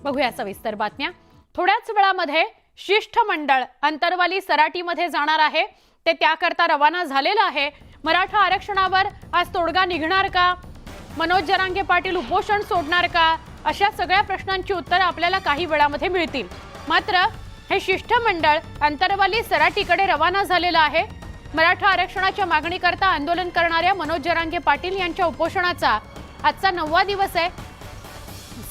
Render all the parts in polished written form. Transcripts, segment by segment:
बघूया सविस्तर बातम्या। थोड्याच वेळामध्ये शिष्टमंडळ अंतरवाली सराटीमध्ये जाणार आहे। ते त्याकरता रवाना झालेलं आहे। मराठा आरक्षणावर आज तोडगा निघणार का? मनोज जरांगे पाटील उपोषण सोडणार का? अशा सगळ्या प्रश्नांची उत्तरे आपल्याला काही वेळामध्ये मिळतील। मात्र हे शिष्टमंडळ अंतरवाली सराटीकडे रवाना झालेलं आहे। मराठा आरक्षणाच्या मागणीकरता आंदोलन करणाऱ्या मनोज जरांगे पाटील यांच्या उपोषणाचा आजचा 9वा दिवस आहे।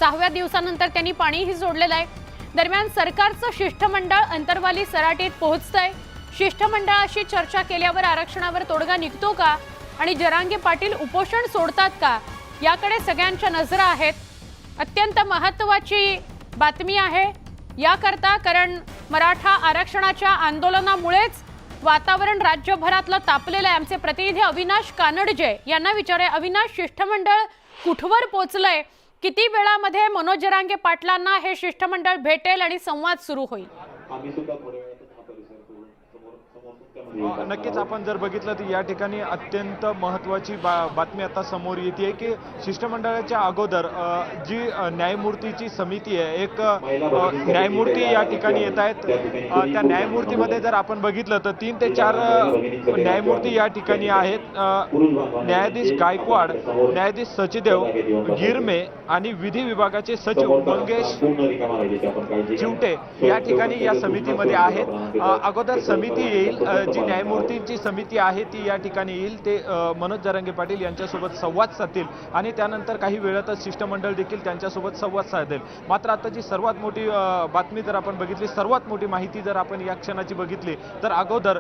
6व्या दिवसानंतर त्यांनी पाणीही सोडलेलं आहे। दरम्यान सरकारचं शिष्टमंडळ अंतरवाली सराटीत पोहोचतंय। शिष्टमंडळाशी चर्चा केल्यावर आरक्षणावर तोडगा निघतो का आणि जरांगे पाटील उपोषण सोडतात का, याकडे सगळ्यांच्या नजरा आहेत। अत्यंत महत्त्वाची बातमी आहे याकरता, कारण मराठा आरक्षणाच्या आंदोलनामुळेच वातावरण राज्यभरातलं तापलेलं आहे। आमचे प्रतिनिधी अविनाश कानडजे यांना विचारे, अविनाश, शिष्टमंडळ कुठवर पोहोचलंय? किती वेळामध्ये मनोज जरांगे पाटलांना हे शिष्टमंडळ भेटेल आणि संवाद सुरू होईल? नक्कीच आपण जर बघितलं तर या ठिकाणी अत्यंत महत्त्वाची बातमी आता समोर येते की शिष्टमंडळाच्या अगोदर जी न्यायमूर्तीची समिती आहे, एक न्यायमूर्ती या ठिकाणी येत आहेत। त्या न्यायमूर्तीमध्ये जर आपण बघितलं तर 3 ते 4 न्यायमूर्ती या ठिकाणी आहेत। न्यायाधीश गायकवाड, न्यायाधीश सचदेव, गिरमे आणि विधी विभागाचे सचिव मंगेश चिवटे या ठिकाणी या समितीमध्ये आहेत। अगोदर समिती येईल, जी न्यायमूर्तींची समिती आहे ती या ठिकाणी येईल। ते मनोज जरांगे पाटील यांच्यासोबत संवाद साधतील आणि त्यानंतर काही वेळातच शिष्टमंडळ देखील त्यांच्यासोबत संवाद साधेल। मात्र आता जी सर्वात मोठी बातमी जर आपण बघितली, सर्वात मोठी माहिती जर आपण या क्षणाची बघितली तर अगोदर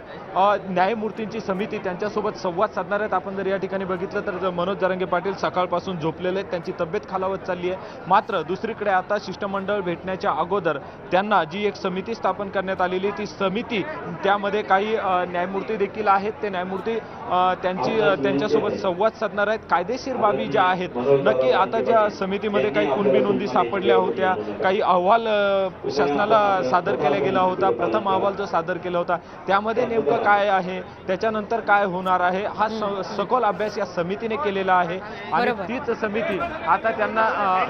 न्यायमूर्तींची समिती त्यांच्यासोबत संवाद साधणार आहेत। आपण जर या ठिकाणी बघितलं तर मनोज जरांगे पाटील सकाळपासून झोपलेले आहेत, त्यांची तब्येत खालावत चालली आहे। मात्र दुसरीकडे आता शिष्टमंडळ भेटण्याच्या अगोदर त्यांना जी एक समिती स्थापन करण्यात आलेली, ती समिती त्यामध्ये काही न्यायमूर्ती देखील आहेत। ते न्यायमूर्ती त्यांच्यासोबत संवाद साधणार आहेत। कायदेशीर बाबी ज्या आहेत, नक्की आता ज्या समितीमध्ये काही कुणबी नोंदी सापडल्या होत्या, काही अहवाल शासनाला सादर केला गेला होता, प्रथम अहवाल जो सादर केला होता त्यामध्ये नेमकं काय आहे, त्याच्यानंतर काय होणार आहे, हा सखोल अभ्यास या समितीने केलेला आहे आणि तीच समिती आता त्यांना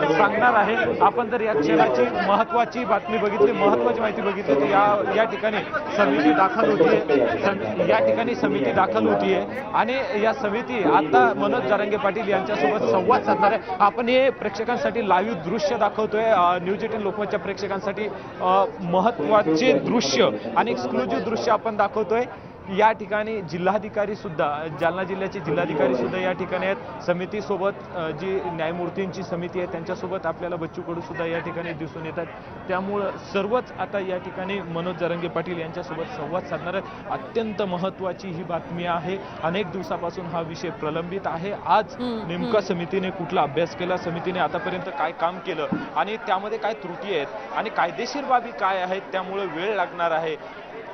सांगणार आहे। आपण जर या क्षणाची महत्त्वाची बातमी बघितली, महत्त्वाची माहिती बघितली तर या ठिकाणी समिती दाखल होतीये, या ठिकाणी समिती दाखल होतीये आणि या समिती आता मनोज जरांगे पाटील यांच्यासोबत संवाद साधणार आहे। आपण हे प्रेक्षकांसाठी लाईव्ह दृश्य दाखवतोय, न्यूज 18 लोकमतच्या प्रेक्षकांसाठी महत्त्वाचे दृश्य आणि एक्सक्लुझिव्ह दृश्य आपण दाखवतोय। या ठिकाणी जिल्हाधिकारी सुद्धा, जालना जिल्ह्याचे जिल्हाधिकारी सुद्धा या ठिकाणी आहेत। समितीसोबत जी न्यायमूर्तींची समिती आहे त्यांच्यासोबत आपल्याला बच्चू कडू सुद्धा या ठिकाणी दिसून येतात। त्यामुळं सर्वच आता या ठिकाणी मनोज जरांगे पाटील यांच्यासोबत संवाद साधणार आहेत। अत्यंत महत्त्वाची ही बातमी आहे। अनेक दिवसापासून हा विषय प्रलंबित आहे। आज नेमका समितीने कुठला अभ्यास केला, समितीने आतापर्यंत काय काम केलं आणि त्यामध्ये काय त्रुटी आहेत आणि कायदेशीर बाबी काय आहेत, त्यामुळे वेळ लागणार आहे।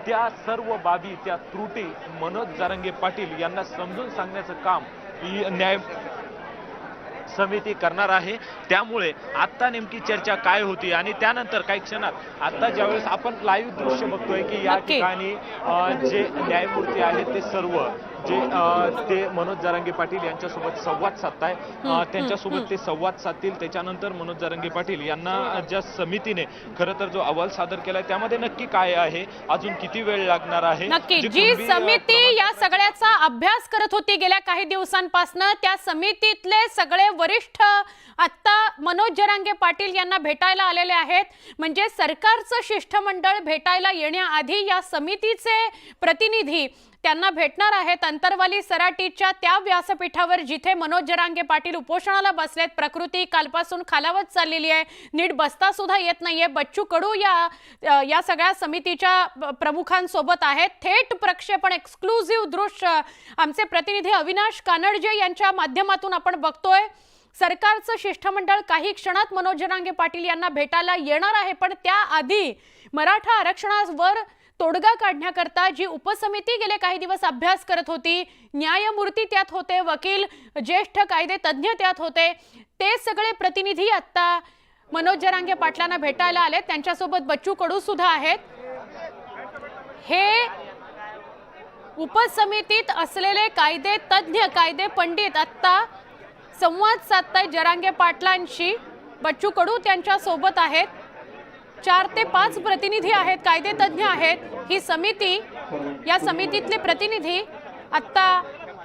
त्या सर्व बाबी, त्या त्रुटी मनोज जरांगे पाटील यांना समजून सांगण्याचं काम ही न्याय समिती करणार आहे। त्यामुळे आता नेमकी चर्चा काय होती आणि त्यानंतर काही क्षणात आता ज्यावेळेस आपण लाईव्ह दृश्य बघतोय की या ठिकाणी जे न्यायमूर्ती आहेत ते सर्व ते मनोज जरांगे पाटील यांच्यासोबत संवाद साधताय, त्यांच्यासोबत ते संवाद साधतील। त्याच्यानंतर मनोज जरांगे पाटील यांना ज्या समितीने खरं तर जो अहवाल सादर केलाय त्यामध्ये नक्की काय आहे, अजून किती वेळ लागणार आहे, नक्की जी समिती या सगळ्याचा अभ्यास करत होती गेल्या काही दिवसांपासून, त्या समितीतले सगळे वरिष्ठ आता मनोज जरांगे पाटील यांना भेटायला आलेले आहेत। म्हणजे सरकारचं शिष्टमंडळ भेटायला येण्याआधी या समितीचे प्रतिनिधी त्यांना भेटणार आहेत अंतरवाली सराटीच्या त्या व्यासपीठावर जिथे मनोज जरांगे पाटील उपोषणाला बसलेत। प्रकृती कालपासून खालावत चाललेली आहे, नीट बसता सुद्धा येत नाहीये। बच्चू कडू या सगळ्या समितीच्या प्रमुखांसोबत आहेत। थेट प्रक्षेपण, एक्सक्लुझिव्ह दृश्य आमचे प्रतिनिधी अविनाश कानडजे यांच्या माध्यमातून आपण बघतोय। सरकारचं शिष्टमंडळ काही क्षणात मनोज जरांगे पाटील यांना भेटायला येणार आहे, पण त्याआधी मराठा आरक्षणावर तोडगा काढण्याकरता जी उपसमिती गेले काही दिवस अभ्यास करत होती, न्यायमूर्ती त्यात होते, वकील, ज्येष्ठ कायदे तज्ञ त्यात होते, ते सगळे प्रतिनिधी आता मनोज जरांगे पाटलांना भेटायला आले। त्यांच्यासोबत बच्चू कडू सुद्धा आहेत। हे उपसमितीत असलेले कायदे तज्ञ, कायदे पंडित आता संवाद साधताय जरांगे पाटलांशी। बच्चू कडू त्यांच्या सोबत आहेत. 4 ते 5 प्रतिनिधी आहेत, कायदेतज्ञ आहेत. ही समिती, या समितीतले प्रतिनिधी आता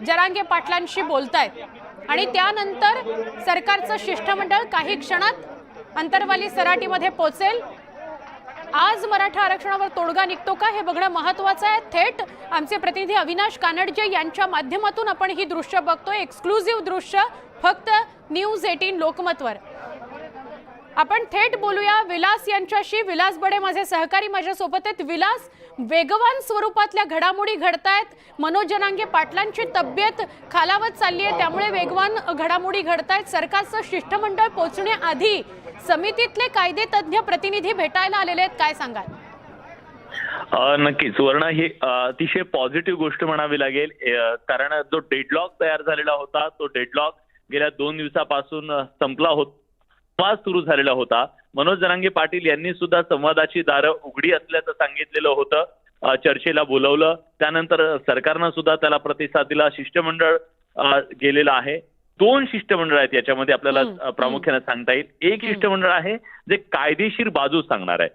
जरांगे पाटलांशी बोलतायत आणि त्यानंतर सरकारचं शिष्टमंडळ काही क्षणात अंतरवाली सराटीमध्ये पोहोचेल. आज मराठा आरक्षणावर तोडगा निघतो का हे बघणं महत्त्वाचं आहे. थेट आमचे प्रतिनिधी अविनाश कानडजे यांच्या माध्यमातून आपण ही दृश्य बघतोय, एक्सक्लुझिव्ह दृश्य फक्त न्यूज 18 लोकमतवर. आपण थेट बोलूया विलास यांच्याशी. विलास बडे माझे सहकारी माझ्यासोबत आहेत. विलास, वेगवान स्वरूपातल्या घडामोडी घडतायत. मनोज जरांगे पाटलांची तब्येत खालावत चालली आहे, त्यामुळे वेगवान घडामोडी घडतायत. सरकारचं शिष्टमंडळ पोहोचण्याआधी समितीतले कायदेतज्ञ प्रतिनिधी भेटायला आलेले आहेत, काय सांगाल? नक्कीच वर्ण, ही अतिशय पॉझिटिव्ह गोष्ट म्हणावी लागेल. कारण जो डेडलॉक तयार झालेला होता तो डेडलॉक गेल्या 2 दिवसापासून संपला होता, संवाद सुरू झालेला होता. मनोज जरांगे पाटील यांनी सुद्धा संवादाची दारं उघडी असल्याचं सांगितलेलं होतं. चर्चेला बोलवलं, त्यानंतर सरकारनं सुद्धा त्याला प्रतिसाद दिला. शिष्टमंडळ गेलेलं आहे. 2 शिष्टमंडळ आहेत याच्यामध्ये आपल्याला प्रामुख्याने सांगता येईल. एक शिष्टमंडळ आहे जे कायदेशीर बाजू सांगणार आहे,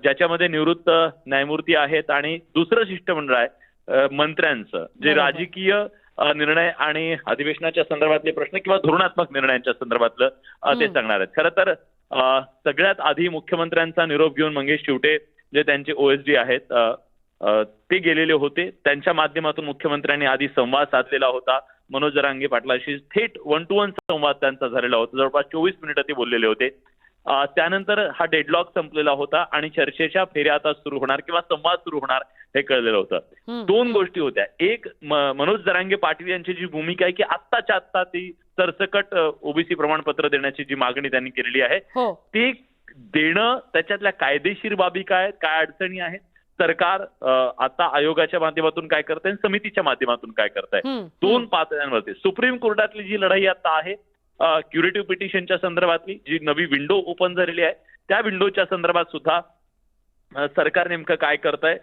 ज्याच्यामध्ये निवृत्त न्यायमूर्ती आहेत, आणि दुसरं शिष्टमंडळ आहे मंत्र्यांचं, जे राजकीय निर्णय आणि अधिवेशनाच्या संदर्भातले प्रश्न किंवा धोरणात्मक निर्णयांच्या संदर्भातलं ते सांगणार आहेत. खरं तर सगळ्यात आधी मुख्यमंत्र्यांचा निरोप घेऊन मंगेश चिवटे जे त्यांचे OSD आहेत ते गेलेले होते. त्यांच्या माध्यमातून मुख्यमंत्र्यांनी आधी संवाद साधलेला होता. मनोज जरांगे पाटलांशी थेट 1 to 1 संवाद त्यांचा झालेला होता. जवळपास 24 मिनिटं ते बोललेले होते. त्यानंतर हा डेडलॉक संपलेला होता आणि चर्चेच्या फेऱ्या आता सुरू होणार किंवा संवाद सुरू होणार हे कळलेलं होतं. 2 गोष्टी होत्या. एक, मनोज जरांगे पाटील यांची जी भूमिका आहे की आत्ताच्या आत्ता ती सरसकट ओबीसी प्रमाणपत्र देण्याची जी मागणी त्यांनी केलेली आहे ती देणं, त्याच्यातल्या कायदेशीर बाबी काय अडचणी आहेत, सरकार आता आयोगाच्या माध्यमातून काय करतंय, समितीच्या माध्यमातून काय करताय, 2 पातळ्यांवरती. सुप्रीम कोर्टातली जी लढाई आता आहे क्युरेटिव्ह पिटिशनच्या संदर्भातली जी नवी विंडो ओपन झालेली आहे, त्या विंडोच्या संदर्भात सुद्धा सरकार नेमकं काय करतंय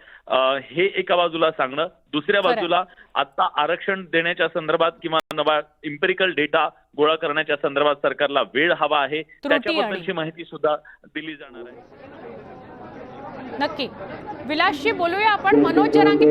हे एका बाजूला सांगणं. दुसऱ्या बाजूला आता आरक्षण देण्याच्या संदर्भात किंवा नवा इम्पेरिकल डेटा गोळा करण्याच्या संदर्भात सरकारला वेळ हवा आहे, त्याच्याबद्दलची माहिती सुद्धा दिली जाणार आहे. नक्की विलासशी बोलूया आपण. मनोज जरांगे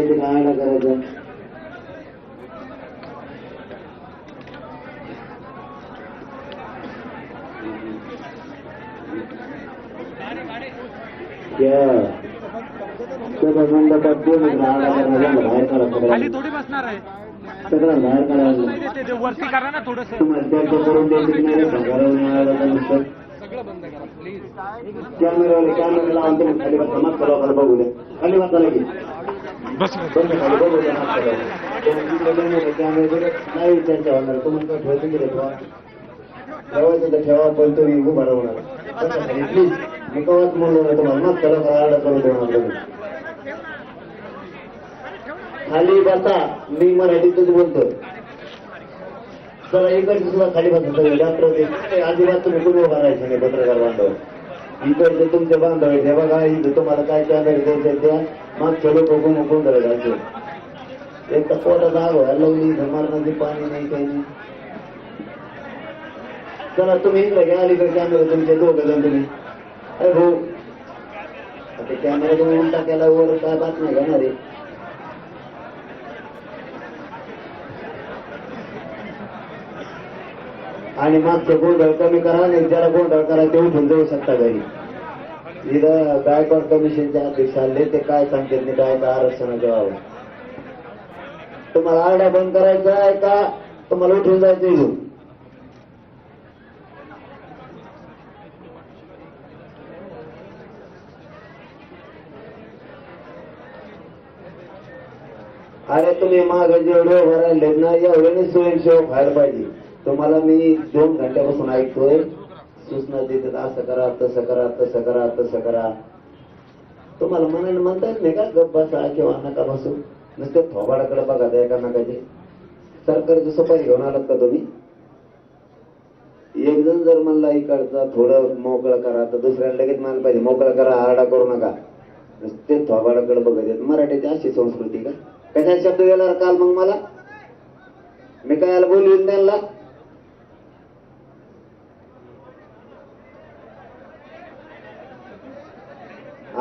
खाली थोडी बसणार आहे, वरती करा ना थोडस. कॅमेरा लावून खाली बसा, बघू द्या. खाली बसायला की बस खाली बघू द्या. नाही त्यांच्या होणार तुम्हाला ठेवायचं की ठेवायचं तर ठेवा, पण तुम्ही उभा राहणार प्लीज. मी कवाच म्हणलो नाही तुम्हाला, मग त्याला आरडा करून देणार तुम्ही. खाली बसा, मी मराठीतच बोलतो. चला इकडचे सुद्धा खाली बसा. डॉक्टर अजिबात तुम्ही कुणी उभा राहायचं नाही. पत्रकार बांधव इकडचे तुमचे बांधव आहेत, हे बघा इथं तुम्हाला काय कॅमेरे द्यायचे द्या, मागच्या लोक हुकून धरायचे. एक तर पोटात आग व्हायला लावली, मरणाची पाणी नाही काही नाही. चला तुम्ही इकडे घ्या, अलीकडे कॅमेरे तुमचे 2 जण तुम्ही. अरे भाऊ ते कॅमेरा तुम्ही उलटा केला वर काय बातम्या घेणार आहे. आणि मागचे गोंधळ कमी करा, आणि ज्याला गोंधळ करा ते उठून जाऊ शकता घरी. इथं गायकवाड कमिशनचे अध्यक्ष आले, ते काय सांगतात मी काय आरक्षणाच्या बाबत. तुम्हाला आरडा बंद करायचा आहे का तुम्हाला उठून जायचं इथून? अरे तुम्ही मागे जेवढे उभं राहिले ना, एवढे स्वयंसेवक व्हायला पाहिजे. तुम्हाला मी 2 घंट्यापासून ऐकतोय, सूचना देतात असं करा, तसं करा, तसं करा, तसं करा. तुम्हाला मनाने म्हणता येत नाही का गप बसा किंवा नका बसू? नुसते थोबाडाकडे बघा त्या एका नकाचे. सरकारची सुपारी घेऊन आलात का तुम्ही? एक जण जर म्हणला इकडचा थोडं मोकळं करा, तर दुसऱ्याला लगेच मानलं पाहिजे मोकळं करा, आरडा करू नका. नुसते थोबाडाकडे बघत येत. मराठीची अशी संस्कृती का? कशा शब्द गेला काल मग मला? मी काय बोलवीन त्यांना?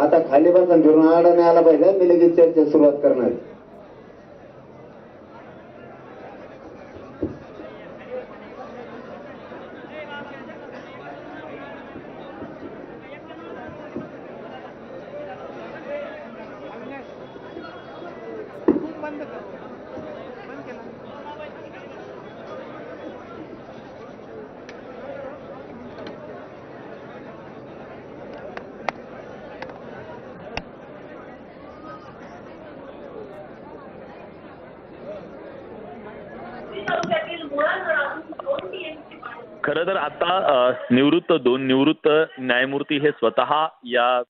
आता खाली बसून फिरून आडा नाही आला पाहिजे, मी लगेच चर्चा सुरुवात करणार आहे. खरं तर आता निवृत्त न्यायमूर्ती हे स्वतः या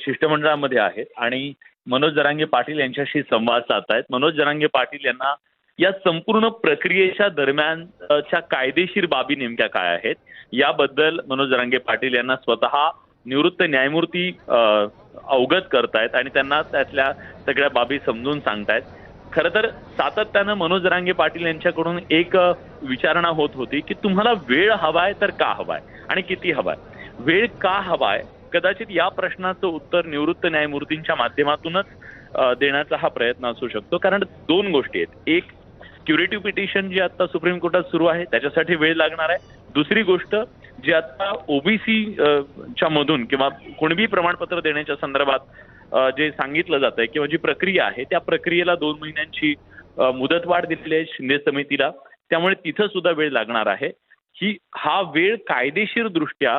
शिष्टमंडळामध्ये आहेत आणि मनोज जरांगे पाटील यांच्याशी संवाद साधतायत. मनोज जरांगे पाटील यांना या संपूर्ण प्रक्रियेच्या दरम्यानच्या कायदेशीर बाबी नेमक्या काय आहेत याबद्दल मनोज जरांगे पाटील यांना स्वतः निवृत्त न्यायमूर्ती अवगत करतायत आणि त्यांना त्यातल्या सगळ्या बाबी समजून सांगतायत. खरं तर सातत्यानं मनोज जरांगे पाटील यांच्याकडून एक विचारणा होत होती की तुम्हाला वेळ हवाय तर का हवाय आणि किती हवाय. वेळ का हवाय कदाचित या प्रश्नाचं उत्तर निवृत्त न्यायमूर्तींच्या माध्यमातूनच देण्याचा हा प्रयत्न असू शकतो. कारण दोन गोष्टी आहेत. एक, क्युरेटिव्ह पिटिशन जे आता सुप्रीम कोर्टात सुरू आहे त्याच्यासाठी वेळ लागणार आहे. दुसरी गोष्ट, जे आता ओबीसी च्या मधून किंवा कुणबी प्रमाणपत्र देण्याच्या संदर्भात जे सांगितलं जात आहे किंवा जी प्रक्रिया आहे त्या प्रक्रियेला 2 महिन्यांची मुदतवाढ दिलेली आहे शिंदे समितीला. त्यामुळे तिथं सुद्धा वेळ लागणार आहे. हा वेळ कायदेशीर दृष्ट्या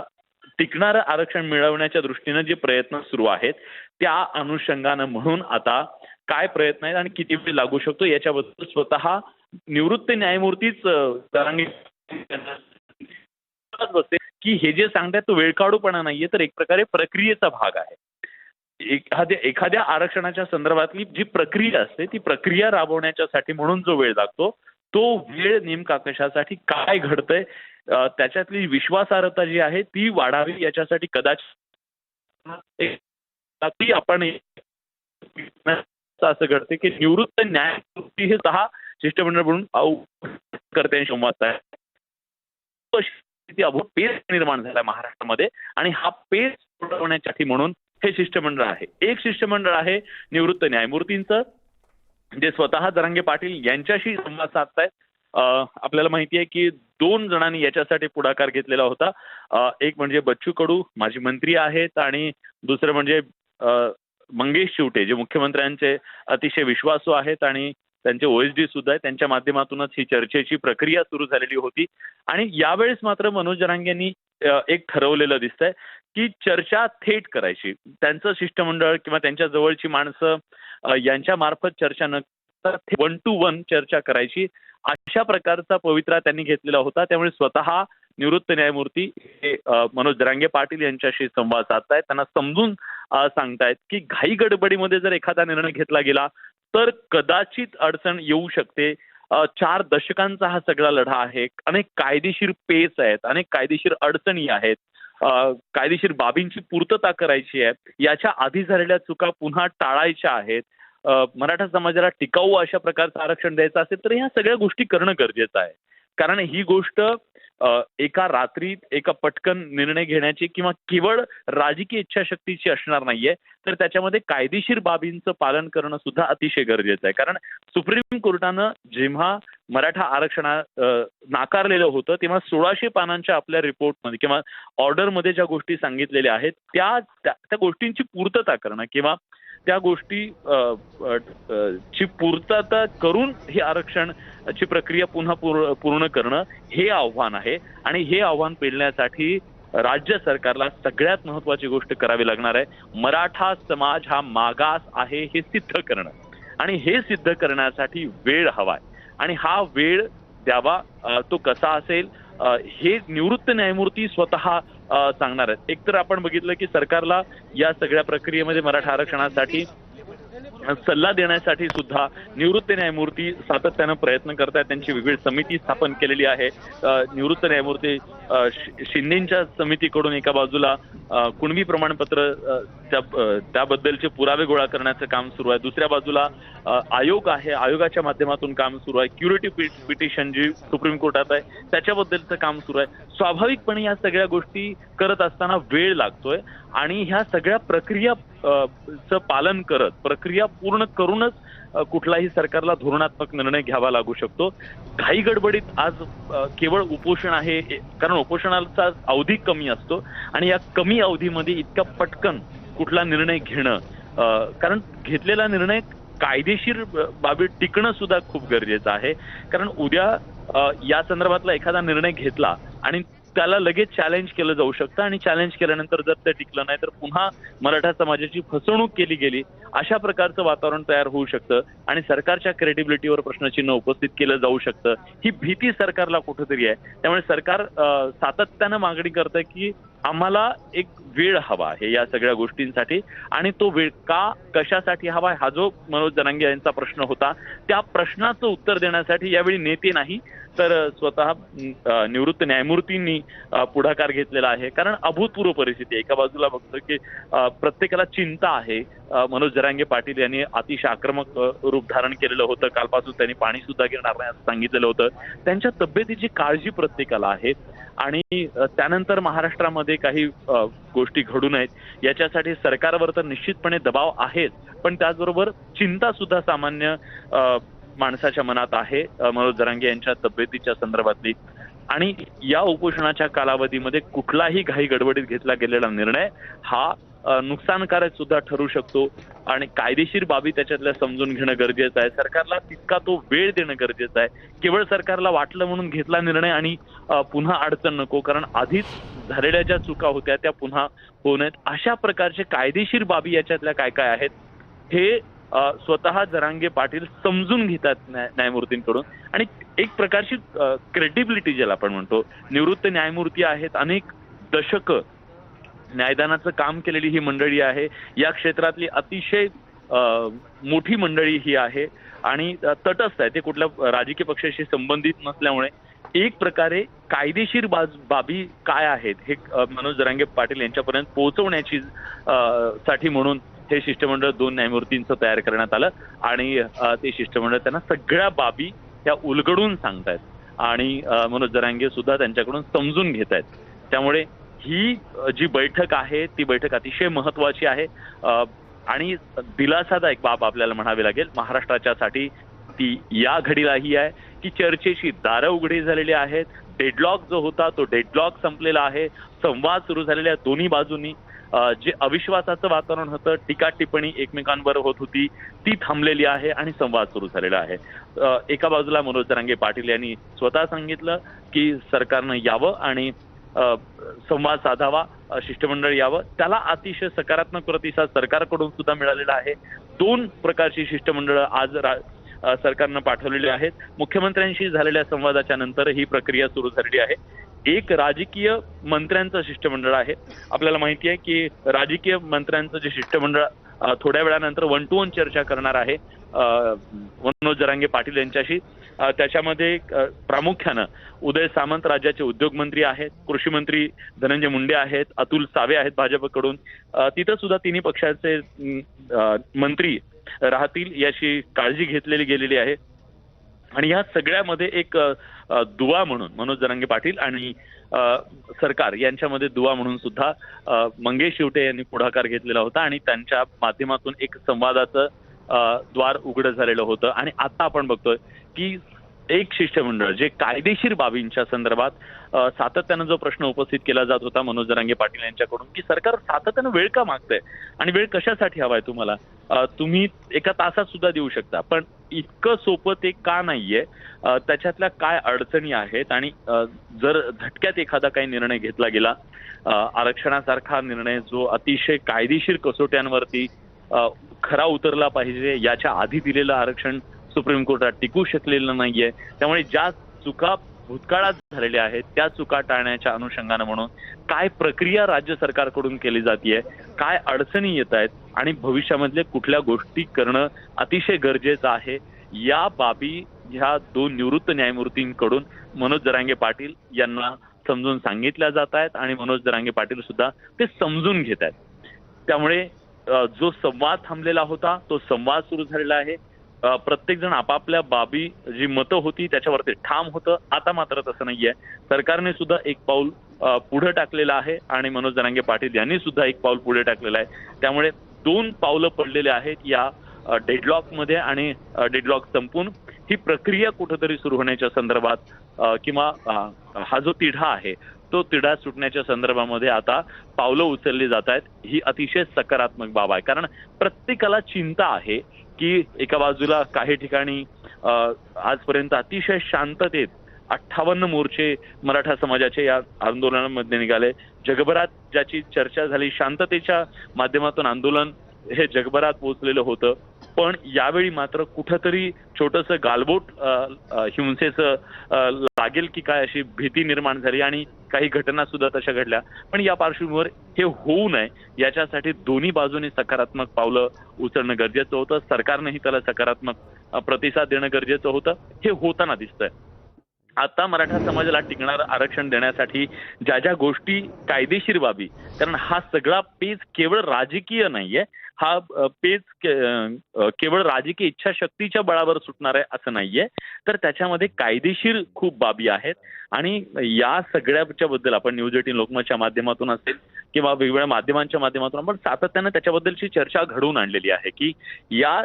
टिकणारं आरक्षण मिळवण्याच्या दृष्टीनं जे प्रयत्न सुरू आहेत त्या अनुषंगानं म्हणून आता काय प्रयत्न आहेत आणि किती वेळ लागू शकतो याच्याबद्दल स्वतः निवृत्त न्यायमूर्तीच बसते की हे जे सांगतात तो वेळकाढूपणा नाहीये तर एक प्रकारे प्रक्रियेचा भाग आहे. एखाद्या आरक्षणाच्या संदर्भातली जी प्रक्रिया असते ती प्रक्रिया राबवण्याच्यासाठी म्हणून जो वेळ लागतो तो वेळ नेमका कशासाठी, काय घडतंय, त्याच्यातली विश्वासार्हता जी आहे ती वाढावी याच्यासाठी कदाचित आपण असं घडते की निवृत्त न्यायमूर्ती हे 6 शिष्टमंडळ म्हणून कर्त्यांशी संवाद आहे. पेच निर्माण झाला महाराष्ट्रामध्ये आणि हा पेच सोडवण्यासाठी म्हणून हे शिष्टमंडळ आहे. एक शिष्टमंडळ आहे निवृत्त न्यायमूर्तींचं जे स्वतः जरांगे पाटील यांच्याशी संवाद साधतायत. आपल्याला माहिती आहे की 2 जणांनी याच्यासाठी पुढाकार घेतलेला होता. एक म्हणजे बच्चू कडू माजी मंत्री आहेत आणि दुसरं म्हणजे मंगेश चिवटे जे मुख्यमंत्र्यांचे अतिशय विश्वासू आहेत आणि त्यांचे ओएसडी सुद्धा आहे. त्यांच्या माध्यमातूनच ही चर्चेची प्रक्रिया सुरू झालेली होती आणि यावेळेस मात्र मनोज जरांगे यांनी एक ठरवलेलं दिसतंय की चर्चा थेट करायची. त्यांचं शिष्टमंडळ किंवा त्यांच्या जवळची माणसं यांच्या मार्फत चर्चा न करता 1 to 1 चर्चा करायची अशा प्रकारचा पवित्रा त्यांनी घेतलेला होता. त्यामुळे स्वतः निवृत्त न्यायमूर्ती हे मनोज जरांगे पाटील यांच्याशी संवाद साधतायत. त्यांना समजून सांगतायत की घाई गडबडीमध्ये जर एखादा निर्णय घेतला गेला तर कदाचित अडचण येऊ शकते. 4 दशकांचा हा सगळा लढा आहे. अनेक कायदेशीर पेच आहेत, अनेक कायदेशीर अडचणी आहेत, कायदेशीर बाबींची पूर्तता करायची आहे. याच्या आधी झालेल्या चुका पुन्हा टाळायच्या आहेत. मराठा समाजाला टिकाऊ अशा प्रकारचं आरक्षण द्यायचं असेल तर ह्या सगळ्या गोष्टी करणं गरजेचं आहे. कारण ही गोष्ट एका रात्रीत एका पटकन निर्णय घेण्याची किंवा केवळ राजकीय इच्छाशक्तीची असणार नाहीये तर त्याच्यामध्ये कायदेशीर बाबींचं पालन करणं सुद्धा अतिशय गरजेचं आहे. कारण सुप्रीम कोर्टानं जेव्हा मराठा आरक्षण नाकारलेलं होतं तेव्हा 1600 पानांच्या आपल्या रिपोर्टमध्ये किंवा ऑर्डरमध्ये ज्या गोष्टी सांगितलेल्या आहेत त्या गोष्टींची पूर्तता करणं किंवा त्या गोष्टी ची पूर्तता करून ही आरक्षणची प्रक्रिया पुन्हा पूर्ण करणं हे आव्हान आहे आणि हे आव्हान पेलण्यासाठी राज्य सरकारला सगळ्यात महत्त्वाची गोष्ट करावी लागणार आहे. मराठा समाज हा मागास आहे हे सिद्ध करणं आणि हे सिद्ध करण्यासाठी वेळ हवाय आणि हा वेळ द्यावा. तो कसा असेल हे निवृत्त न्यायमूर्ती स्वतः सांगणार आहेत. एकतर आपण बघितलं की सरकारला या सगळ्या प्रक्रियेमध्ये मराठा आरक्षणासाठी सल्ला देण्यासाठी सुद्धा निवृत्त न्यायमूर्ती सातत्यानं प्रयत्न करतात. त्यांची वेगळी समिती स्थापन केलेली आहे. निवृत्त न्यायमूर्ती शिंदेच्या समितीकडून एका बाजूला कुणबी प्रमाणपत्र त्याबद्दलचे पुरावे गोळा करण्याचं काम सुरू आहे. दुसऱ्या बाजूला आयोग आहे, आयोगाच्या माध्यमातून काम सुरू आहे. क्युरेटिव्ह पिटिशन जी सुप्रीम कोर्टात आहे त्याच्याबद्दलचं काम सुरू आहे. स्वाभाविकपणे या सगळ्या गोष्टी करत असताना वेळ लागतोय आणि ह्या सगळ्या प्रक्रिया चं पालन करत प्रक्रिया पूर्ण करूनच कुठलाही सरकारला धोरणात्मक निर्णय घ्यावा लागू शकतो. घाई गडबडीत आज केवळ उपोषण आहे, कारण उपोषणाचा अवधी कमी असतो आणि या कमी अवधीमध्ये इतका पटकन कुठला निर्णय घेणं, कारण घेतलेला निर्णय कायदेशीर बाबी टिकणं सुद्धा खूप गरजेचं आहे. कारण उद्या या संदर्भातला एखादा निर्णय घेतला आणि त्याला लगेच चॅलेंज केलं जाऊ शकतं आणि चॅलेंज केल्यानंतर जर ते टिकलं नाही तर पुन्हा मराठा समाजाची फसवणूक केली गेली अशा प्रकारचं वातावरण तयार होऊ शकतं आणि सरकारच्या क्रेडिबिलिटीवर प्रश्नचिन्ह उपस्थित केलं जाऊ शकतं. ही भीती सरकारला कुठेतरी आहे. त्यामुळे सरकार सातत्यानं मागणी करतंय की आम्हाला एक वेळ हवा आहे या सगळ्या गोष्टींसाठी आणि तो वेळ का कशासाठी हवा हा जो मनोज जरांगे यांचा प्रश्न होता त्या प्रश्नाचं उत्तर देण्यासाठी यावेळी नेते नाही तर स्वतः निवृत्त न्यायमूर्तींनी पुढाकार घेतलेला आहे. कारण अभूतपूर्व परिस्थिती आहे. एका बाजूला बघतो की प्रत्येकाला चिंता आहे. मनोज जरांगे पाटील यांनी अतिशय आक्रमक रूप धारण केलेलं होतं. कालपासून त्यांनी पाणी सुद्धा घेणार नाही असं सांगितलेलं होतं. त्यांच्या तब्येतीची काळजी प्रत्येकाला आहे आणि त्यानंतर महाराष्ट्रामध्ये काही गोष्टी घडू नयेत याच्यासाठी सरकारवर तर निश्चितपणे दबाव आहेच, पण त्याचबरोबर चिंता सुद्धा सामान्य माणसाच्या मनात आहे मनोज जरांगे यांच्या तब्येतीच्या संदर्भातली. आणि या उपोषणाच्या कालावधीमध्ये कुठलाही घाई गडबडीत घेतला गेलेला निर्णय हा नुकसानकारक सुद्धा ठरू शकतो आणि कायदेशीर बाबी त्याच्यातल्या समजून घेणं गरजेचं आहे. सरकारला तितका तो वेळ देणं गरजेचं आहे. केवळ सरकारला वाटलं म्हणून घेतला निर्णय आणि पुन्हा अडचण नको, कारण आधीच झालेल्या ज्या चुका होत्या त्या पुन्हा होऊ नयेत. अशा प्रकारचे कायदेशीर बाबी याच्यातल्या काय काय आहेत हे स्वतः जरांगे पाटील समजून घेतात न्यायमूर्तींकडून आणि एक प्रकारची क्रेडिबिलिटी ज्याला आपण म्हणतो, निवृत्त न्यायमूर्ती आहेत, अनेक दशकं न्यायदानाचं काम केलेली ही मंडळी आहे. या क्षेत्रातली अतिशय मोठी मंडळी ही आहे आणि तटस्थ आहे. ते कुठल्या राजकीय पक्षाशी संबंधित नसल्यामुळे एक प्रकारे कायदेशीर बाबी काय आहेत हे मनोज जरांगे पाटील यांच्यापर्यंत पोहोचवण्याची साठी म्हणून हे शिष्टमंडळ 2 न्यायमूर्तींचं तयार करण्यात आलं आणि ते शिष्टमंडळ त्यांना सगळ्या बाबी त्या उलगडून सांगतायत आणि मनोज जरांगे सुद्धा त्यांच्याकडून समजून घेत आहेत. त्यामुळे ही जी बैठक आहे ती बैठक अतिशय महत्वाची आहे आणि दिलासादायक बाब आपल्याला म्हणावी लागेल महाराष्ट्राच्यासाठी. ती या घडीला ही आहे की चर्चेची दारं उघडी झालेली आहेत. डेडलॉक जो होता तो डेडलॉक संपलेला आहे. संवाद सुरू झालेले आहेत दोन्ही बाजूंनी. जे अविश्वासाचं वातावरण होतं, टीका टिप्पणी एकमेकांवर होत होती, ती थांबलेली आहे आणि संवाद सुरू झालेला आहे. एका बाजूला मनोज जरांगे पाटील यांनी स्वतः सांगितलं की सरकारनं यावं आणि संवाद साधावा, शिष्टमंडळ यावं. त्याला अतिशय सकारात्मक प्रतिसाद सरकारकडून सुद्धा मिळालेला आहे. 2 प्रकारची शिष्टमंडळं आज सरकारनं पाठवलेली आहेत. मुख्यमंत्र्यांशी झालेल्या संवादाच्या नंतर ही प्रक्रिया सुरू झालेली आहे. एक राजकीय मंत्र्यांचं शिष्टमंडळ आहे. आपल्याला माहिती आहे की राजकीय मंत्र्यांचं जे शिष्टमंडळ थोड्या वेळानंतर 1 to 1 चर्चा करणार आहे मनोज जरांगे पाटील यांच्याशी. त्याच्यामध्ये प्रामुख्यानं उदय सामंत राज्याचे उद्योगमंत्री आहेत, कृषी मंत्री धनंजय मुंडे आहेत, अतुल सावे आहेत भाजपकडून. तिथं सुद्धा तिन्ही पक्षाचे मंत्री राहतील याची काळजी घेतलेली गेलेली आहे. आणि या सगळ्यामध्ये एक दुवा म्हणून मनोज जरांगे पाटील आणि सरकार यांच्यामध्ये दुवा म्हणून सुद्धा मंगेश शिवटे यांनी पुढाकार घेतलेला होता आणि त्यांच्या माध्यमातून एक संवादाचं द्वार उघडं झालेलं होतं. आणि आता आपण बघतोय की एक शिष्टमंडळ जे कायदेशीर बाबींच्या संदर्भात सातत्यानं जो प्रश्न उपस्थित केला जात होता मनोज जरांगे पाटील यांच्याकडून की सरकार सातत्यानं वेळ का मागतंय आणि वेळ कशासाठी हवाय तुम्हाला, तुम्ही एका तासात सुद्धा देऊ शकता, पण इतकं सोपं ते का नाहीये, त्याच्यातल्या काय अडचणी आहेत आणि जर झटक्यात एखादा काही निर्णय घेतला गेला, आरक्षणासारखा निर्णय जो अतिशय कायदेशीर कसोट्यांवरती खरा उतरला पाहिजे, याच्या आधी दिलेलं आरक्षण सुप्रीम कोर्टात टिकू शकलेलं नाहीये. त्यामुळे ज्या चुका भूतकाळात झालेल्या आहेत त्या चुका टाळण्याच्या अनुषंगानं म्हणून काय प्रक्रिया राज्य सरकारकडून केली जातीये, काय अडचणी येत आहेत आणि भविष्यामधले कुठल्या गोष्टी करणं अतिशय गरजेचं आहे, या बाबी ह्या 2 निवृत्त न्यायमूर्तींकडून मनोज जरांगे पाटील यांना समजून सांगितल्या जात आहेत आणि मनोज जरांगे पाटील सुद्धा ते समजून घेत आहेत. त्यामुळे जो संवाद थांबलेला होता तो संवाद सुरू झालेला आहे. प्रत्येक जण आपापल्या बाबी जी मतं होती त्याच्यावरती ठाम होतं. आता मात्र तसं नाहीये. सरकारने सुद्धा एक पाऊल पुढे टाकलेलं आहे आणि मनोज जरांगे पाटील यांनी सुद्धा एक पाऊल पुढे टाकलेलं आहे. त्यामुळे 2 पावलं पडलेले आहेत या डेडलॉकमध्ये आणि डेडलॉक संपून ही प्रक्रिया कुठेतरी सुरू होण्याच्या संदर्भात किंवा हा जो तिढा आहे तो तिढा सुटण्याच्या संदर्भामध्ये आता पावलं उचलली जात आहेत. ही अतिशय सकारात्मक बाब आहे. कारण प्रत्येकाला चिंता आहे की एका बाजूला काही ठिकाणी आजपर्यंत अतिशय शांततेत 58 मोर्चे मराठा समाजाचे या आंदोलनामध्ये निघाले. जगभरात ज्याची चर्चा झाली, शांततेच्या माध्यमातून आंदोलन हे जगभरात पोहोचलेलं होतं. पण यावेळी मात्र कुठंतरी छोटंसं गालबोट हिंसेचं लागेल की काय अशी भीती निर्माण झाली आणि काही घटना सुद्धा तशा घडल्या. पण या पार्श्वभूमीवर हे होऊ नये याच्यासाठी दोन्ही बाजूनी सकारात्मक पावलं उचलणं गरजेचं होतं. सरकारनेही त्याला सकारात्मक प्रतिसाद देणं गरजेचं होतं. हे होताना दिसतंय. आता मराठा समाजाला टिकणारं आरक्षण देण्यासाठी ज्या ज्या गोष्टी कायदेशीर बाबी, कारण हा सगळा पेच केवळ राजकीय नाहीये, हा पेच केवळ राजकीय इच्छाशक्तीच्या बळावर सुटणार आहे असं नाहीये, तर त्याच्यामध्ये कायदेशीर खूप बाबी आहेत. आणि या सगळ्याच्या बद्दल आपण न्यूज 18 लोकमतच्या माध्यमातून असेल किंवा वेगवेगळ्या माध्यमांच्या माध्यमातून आपण सातत्यानं त्याच्याबद्दलची चर्चा घडवून आणलेली आहे की या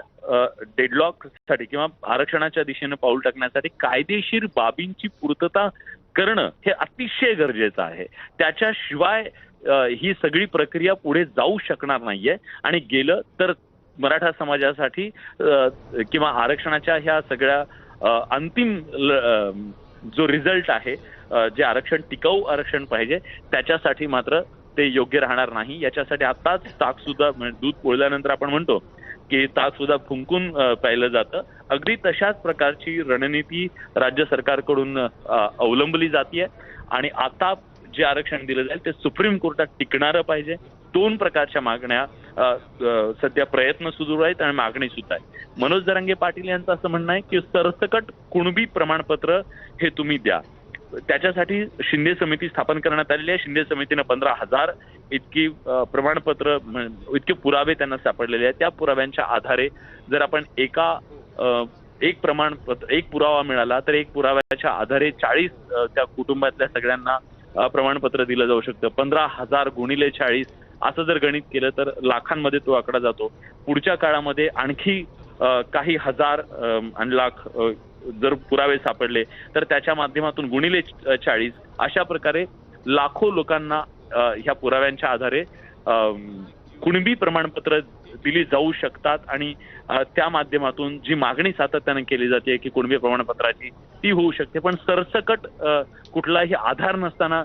डेडलॉकसाठी किंवा आरक्षणाच्या दिशेने पाऊल टाकण्यासाठी कायदेशीर बाबींची पूर्तता करणं हे अतिशय गरजेचं आहे. त्याच्याशिवाय ही सगळी प्रक्रिया पुढे जाऊ शकणार नाहीये आणि गेलं तर मराठा समाजासाठी किंवा आरक्षणाच्या ह्या सगळ्या अंतिम जो रिझल्ट आहे, जे आरक्षण टिकाऊ आरक्षण पाहिजे त्याच्यासाठी मात्र ते योग्य राहणार नाही. याच्यासाठी आताच ताक सुद्धा दूध पोळल्यानंतर आपण म्हणतो की ताक सुद्धा फुंकून प्यायलं जातं. अगदी तशाच प्रकारची रणनीती राज्य सरकारकडून अवलंबली जाते आणि आता जे आरक्षण दिलं जाईल ते सुप्रीम कोर्टात टिकणारं पाहिजे. 2 प्रकारच्या मागण्या सध्या प्रयत्न सुरू आहेत आणि मागणी सुद्धा आहे. मनोज जरांगे पाटील यांचं असं म्हणणं आहे की सरसकट कुणबी प्रमाणपत्र हे तुम्ही द्या. त्याच्यासाठी शिंदे समिती स्थापन करण्यात आलेली आहे. शिंदे समितीनं 15,000 इतकी प्रमाणपत्र इतके पुरावे त्यांना सापडलेले आहेत. त्या पुराव्यांच्या आधारे जर आपण एक प्रमाणपत्र एक पुरावा मिळाला तर एक पुराव्याच्या आधारे 40 त्या कुटुंबातल्या सगळ्यांना प्रमाणपत्र दिलं जाऊ शकतं. 15,000 गुणिले 40 असं जर गणित केलं तर लाखांमध्ये तो आकडा जातो. पुढच्या काळामध्ये आणखी काही हजार आणि लाख जर पुरावे सापडले तर त्याच्या माध्यमातून गुणिले 40 अशा प्रकारे लाखो लोकांना ह्या पुराव्यांच्या आधारे कुणबी प्रमाणपत्र दिली जाऊ शकतात आणि त्या माध्यमातून जी मागणी सातत्याने केली जाते की कुणबी प्रमाणपत्राची ती होऊ शकते. पण सरसकट कुठलाही आधार नसताना,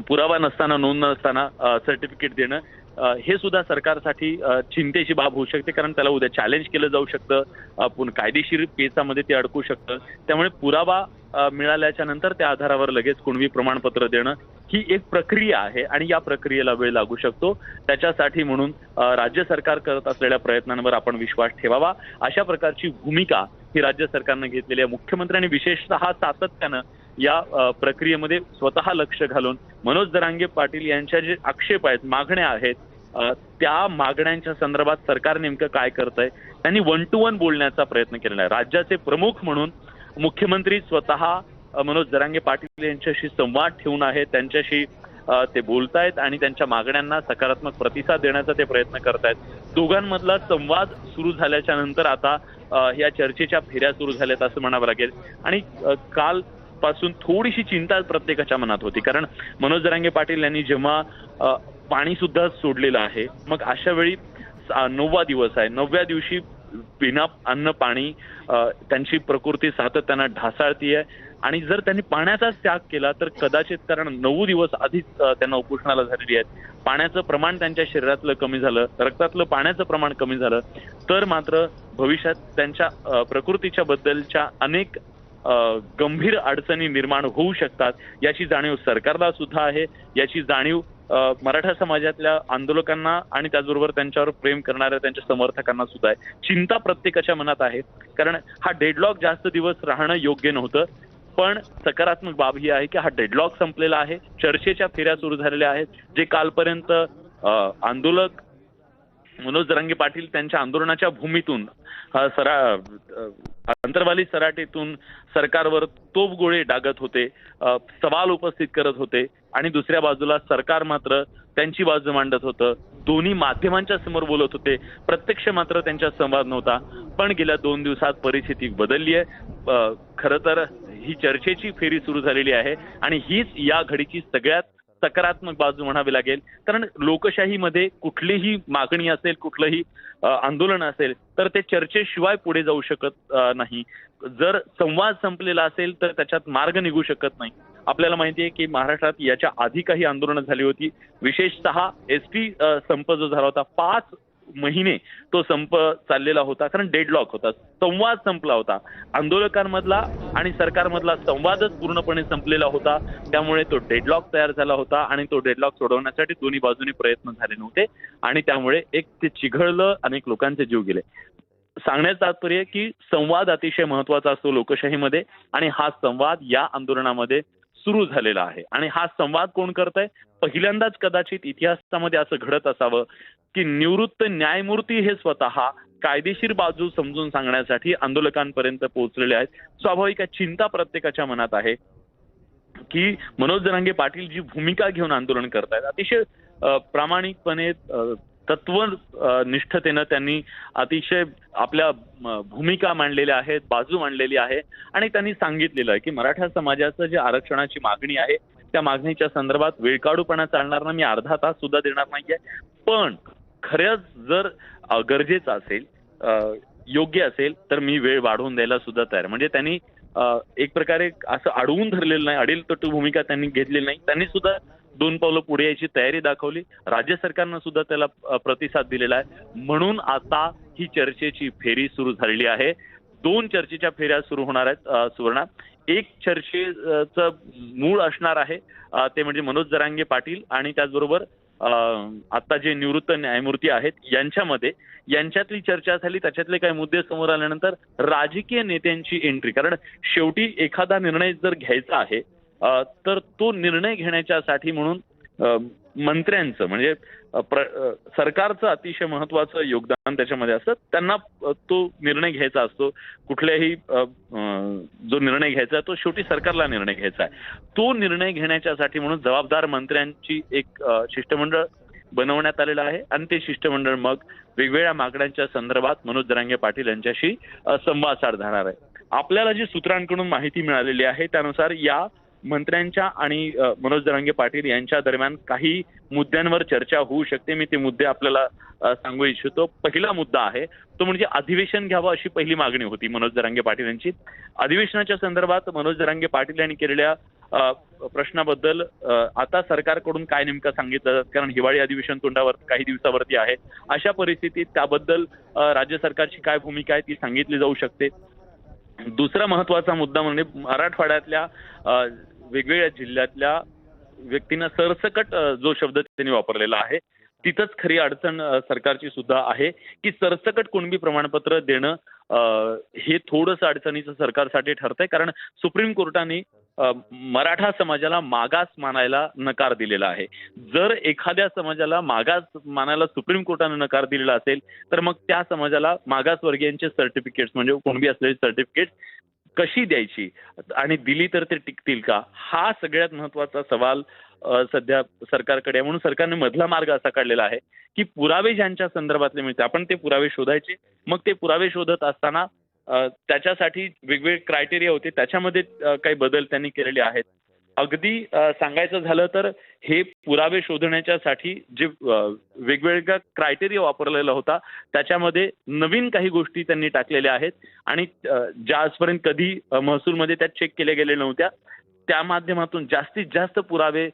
पुरावा नसताना, नोंद नसताना सर्टिफिकेट देणं हे सुद्धा सरकारसाठी चिंतेची बाब होऊ शकते. कारण त्याला उद्या चॅलेंज केलं जाऊ शकतं, आपण कायदेशीर पेचामध्ये ते अडकू शकतं. त्यामुळे पुरावा मिळाल्याच्या नंतर त्या आधारावर लगेच कुणबी प्रमाणपत्र देणं ही एक प्रक्रिया आहे आणि या प्रक्रियेला वेळ लागू शकतो. त्याच्यासाठी म्हणून राज्य सरकार करत असलेल्या प्रयत्नांवर आपण विश्वास ठेवावा अशा प्रकारची भूमिका ही राज्य सरकारनं घेतलेली आहे. मुख्यमंत्र्यांनी विशेषतः सातत्यानं या प्रक्रियेमध्ये स्वतः लक्ष घालून मनोज जरांगे पाटील यांच्या जे आक्षेप आहेत, मागण्या आहेत, त्या मागण्यांच्या संदर्भात सरकार नेमकं काय करतंय त्यांनी 1 to 1 बोलण्याचा प्रयत्न केलेला आहे. राज्याचे प्रमुख म्हणून मुख्यमंत्री स्वतः मनोज जरांगे पाटील यांच्याशी संवाद ठेवून आहेत, त्यांच्याशी ते बोलतायत आणि त्यांच्या मागण्यांना सकारात्मक प्रतिसाद देण्याचा ते प्रयत्न करतायत. दोघांमधला संवाद सुरू झाल्याच्या नंतर आता या चर्चेच्या फेऱ्या सुरू झाल्यात असं म्हणावं लागेल. आणि काल पासून थोडीशी चिंता प्रत्येकाच्या मनात होती, कारण मनोज जरांगे पाटील यांनी जेव्हा पाणी सुद्धा सोडलेलं आहे, मग अशा वेळी 9वा दिवस आहे, 9व्या दिवशी बिना अन्न पाणी त्यांची प्रकृती सातत्यानं ढासाळतीये आणि जर त्यांनी पाण्याचाच त्याग केला तर कदाचित, कारण 9 दिवस आधीच त्यांना उपोषणाला झालेली आहेत, पाण्याचं प्रमाण त्यांच्या शरीरातलं कमी झालं, रक्तातलं पाण्याचं प्रमाण कमी झालं तर मात्र भविष्यात त्यांच्या प्रकृतीच्या बद्दलच्या अनेक गंभीर अडचणी निर्माण होऊ शकतात. याची जाणीव सरकारला सुद्धा आहे. याची जाणीव मराठा समाजातल्या आंदोलकांना आणि त्याचबरोबर त्यांच्यावर प्रेम करणाऱ्या त्यांच्या समर्थकांना सुद्धा आहे. चिंता प्रत्येकाच्या मनात आहे, कारण हा डेडलॉक जास्त दिवस राहणं योग्य नव्हतं. पण सकारात्मक बाब ही आहे की हा डेडलॉक संपलेला आहे. चर्चेच्या फेऱ्या सुरू झालेल्या आहेत. जे कालपर्यंत आंदोलक मनोज जरांगे पाटील त्यांच्या आंदोलनाच्या भूमीतून अंतरवाली सराटीतून सरकारवर तोफगोळे डागत होते, सवाल उपस्थित करत होते आणि दुसऱ्या बाजूला सरकार मात्र त्यांची बाजू मांडत होतं. दोन्ही माध्यमांच्या समोर बोलत होते. प्रत्यक्ष मात्र त्यांच्या संवाद नव्हता. पण गेल्या 2 दिवसात परिस्थिती बदलली आहे. खरं तर ही चर्चेची फेरी सुरू झालेली आहे आणि हीच या घडीची सगळ्यात सकारात्मक बाजू म्हणावी लागेल. कारण लोकशाहीमध्ये कुठलीही मागणी असेल, कुठलंही आंदोलन असेल तर ते चर्चेशिवाय पुढे जाऊ शकत नाही. जर संवाद संपलेला असेल तर त्याच्यात मार्ग निघू शकत नाही. आपल्याला माहिती आहे की महाराष्ट्रात याच्या आधी काही आंदोलनं झाली होती. विशेषतः एसटी संप जो झाला होता 5 महिने तो संप चाललेला होता, कारण डेडलॉक होता, संवाद संपला होता. आंदोलकांमधला आणि सरकारमधला संवादच पूर्णपणे संपलेला होता. त्यामुळे तो डेडलॉक तयार झाला होता आणि तो डेडलॉक सोडवण्यासाठी दोन्ही बाजूनी प्रयत्न झाले नव्हते आणि त्यामुळे एक ते चिघळलं, अनेक लोकांचे जीव गेले. सांगण्याचं तात्पर्य की संवाद अतिशय महत्वाचा असतो लोकशाहीमध्ये आणि हा संवाद या आंदोलनामध्ये सुरू झालेला आहे. आणि हा संवाद कोण करतंय? पहिल्यांदाच कदाचित इतिहासामध्ये असं घडत असावं की निवृत्त न्यायमूर्ती हे स्वतः कायदेशीर बाजू समजून सांगण्यासाठी आंदोलकांपर्यंत पोहोचलेले आहेत. स्वाभाविक चिंता प्रत्येकाच्या मनात आहे की मनोज जरांगे पाटील जी भूमिका घेऊन आंदोलन करतायत, अतिशय प्रामाणिकपणे तत्वनिष्ठतेनं त्यांनी अतिशय आपल्या भूमिका मांडलेल्या आहेत, बाजू मांडलेली आहे आणि त्यांनी सांगितलेलं आहे की मराठा समाजाचं जे आरक्षणाची मागणी आहे त्या मागणीच्या संदर्भात वेळकाढूपणा चालणार नाही, मी अर्धा तास सुद्धा देणार नाहीये. पण खरंच जर गरजेचं असेल, योग्य असेल तर मी वेळ वाढवून द्यायला सुद्धा तयार. म्हणजे त्यांनी एक प्रकारे असं अडवून धरलेलं नाही, अडीलतटू भूमिका त्यांनी घेतलेली नाही. त्यांनी सुद्धा 2 पावलं पुढे यायची तयारी दाखवली. राज्य सरकारनं सुद्धा त्याला प्रतिसाद दिलेला आहे. म्हणून आता ही चर्चेची फेरी सुरू झालेली आहे. 2 चर्चेच्या फेऱ्या सुरू होणार आहेत सुवर्णा. एक चर्चेचं मूळ असणार आहे ते म्हणजे मनोज जरांगे पाटील आणि त्याचबरोबर आता जे निवृत्त न्यायमूर्ती आहेत यांच्यातली चर्चा झाली. त्याच्यातले काही मुद्दे समोर आल्यानंतर राजकीय नेत्यांची एंट्री, कारण शेवटी एखादा निर्णय जर घ्यायचा आहे तर तो निर्णय घेण्याच्यासाठी म्हणून मंत्र्यांचं म्हणजे सरकारचं अतिशय महत्वाचं योगदान त्याच्यामध्ये असतं. त्यांना तो निर्णय घ्यायचा असतो. कुठल्याही जो निर्णय घ्यायचा तो शेवटी सरकारला निर्णय घ्यायचा आहे. तो निर्णय घेण्याच्यासाठी म्हणून जबाबदार मंत्र्यांची एक शिष्टमंडळ बनवण्यात आलेलं आहे आणि ते शिष्टमंडळ मग वेगवेगळ्या मागण्यांच्या संदर्भात मनोज जरांगे पाटील यांच्याशी संवाद साधणार आहे. आपल्याला जी सूत्रांकडून माहिती मिळालेली आहे त्यानुसार या मंत्र्यांच्या आणि मनोज जरांगे पाटील यांच्या दरम्यान काही मुद्द्यांवर चर्चा होऊ शकते. मी ते मुद्दे आपल्याला सांगू इच्छितो. पहिला मुद्दा आहे तो म्हणजे अधिवेशन घ्यावं अशी पहिली मागणी होती मनोज जरांगे पाटील यांची. अधिवेशनाच्या संदर्भात मनोज जरांगे पाटील यांनी केलेल्या प्रश्नाबद्दल आता सरकारकडून काय नेमकं सांगितलं जातं, कारण हिवाळी अधिवेशन तोंडावर काही दिवसावरती आहे. अशा परिस्थितीत त्याबद्दल राज्य सरकारची काय भूमिका आहे ती सांगितली जाऊ शकते. दुसरा महत्वाचा मुद्दा म्हणजे मराठवाड्यातल्या वेगवेगळ्या जिल्ह्यातल्या व्यक्तींना सरसकट जो शब्द त्यांनी वापरलेला आहे तिथंच खरी अडचण सरकारची सुद्धा आहे की सरसकट कुणबी प्रमाणपत्र देणं हे थोडंसं अडचणीचं सरकारसाठी ठरतंय. कारण सुप्रीम कोर्टाने मराठा समाजाला मागास मानायला नकार दिलेला आहे. जर एखाद्या समाजाला मागास मानायला सुप्रीम कोर्टाने नकार दिलेला असेल तर मग त्या समाजाला मागासवर्गीयांचे सर्टिफिकेट्स म्हणजे कुणबी असलेले सर्टिफिकेट कशी द्यायची आणि दिली तर ते टिकतील का, हा सगळ्यात महत्वाचा सवाल सध्या सरकारकडे आहे. म्हणून सरकारने मधला मार्ग असा काढलेला आहे की पुरावे ज्यांच्या संदर्भातले मिळते आपण ते पुरावे शोधायचे. मग ते पुरावे शोधत असताना त्याच्यासाठी वेगवेगळे क्रायटेरिया होते, त्याच्यामध्ये काही बदल त्यांनी केलेले आहेत. अगदी सांगायचं झालं तर हे पुरावे शोधण्याच्यासाठी जे वेगवेगळ्या क्रायटेरिया वापरलेला होता त्याच्यामध्ये नवीन काही गोष्टी त्यांनी टाकलेल्या आहेत आणि ज्या आजपर्यंत कधी महसूलमध्ये त्या चेक केल्या गेल्या नव्हत्या. त्या माध्यमातून जास्तीत जास्त पुरावे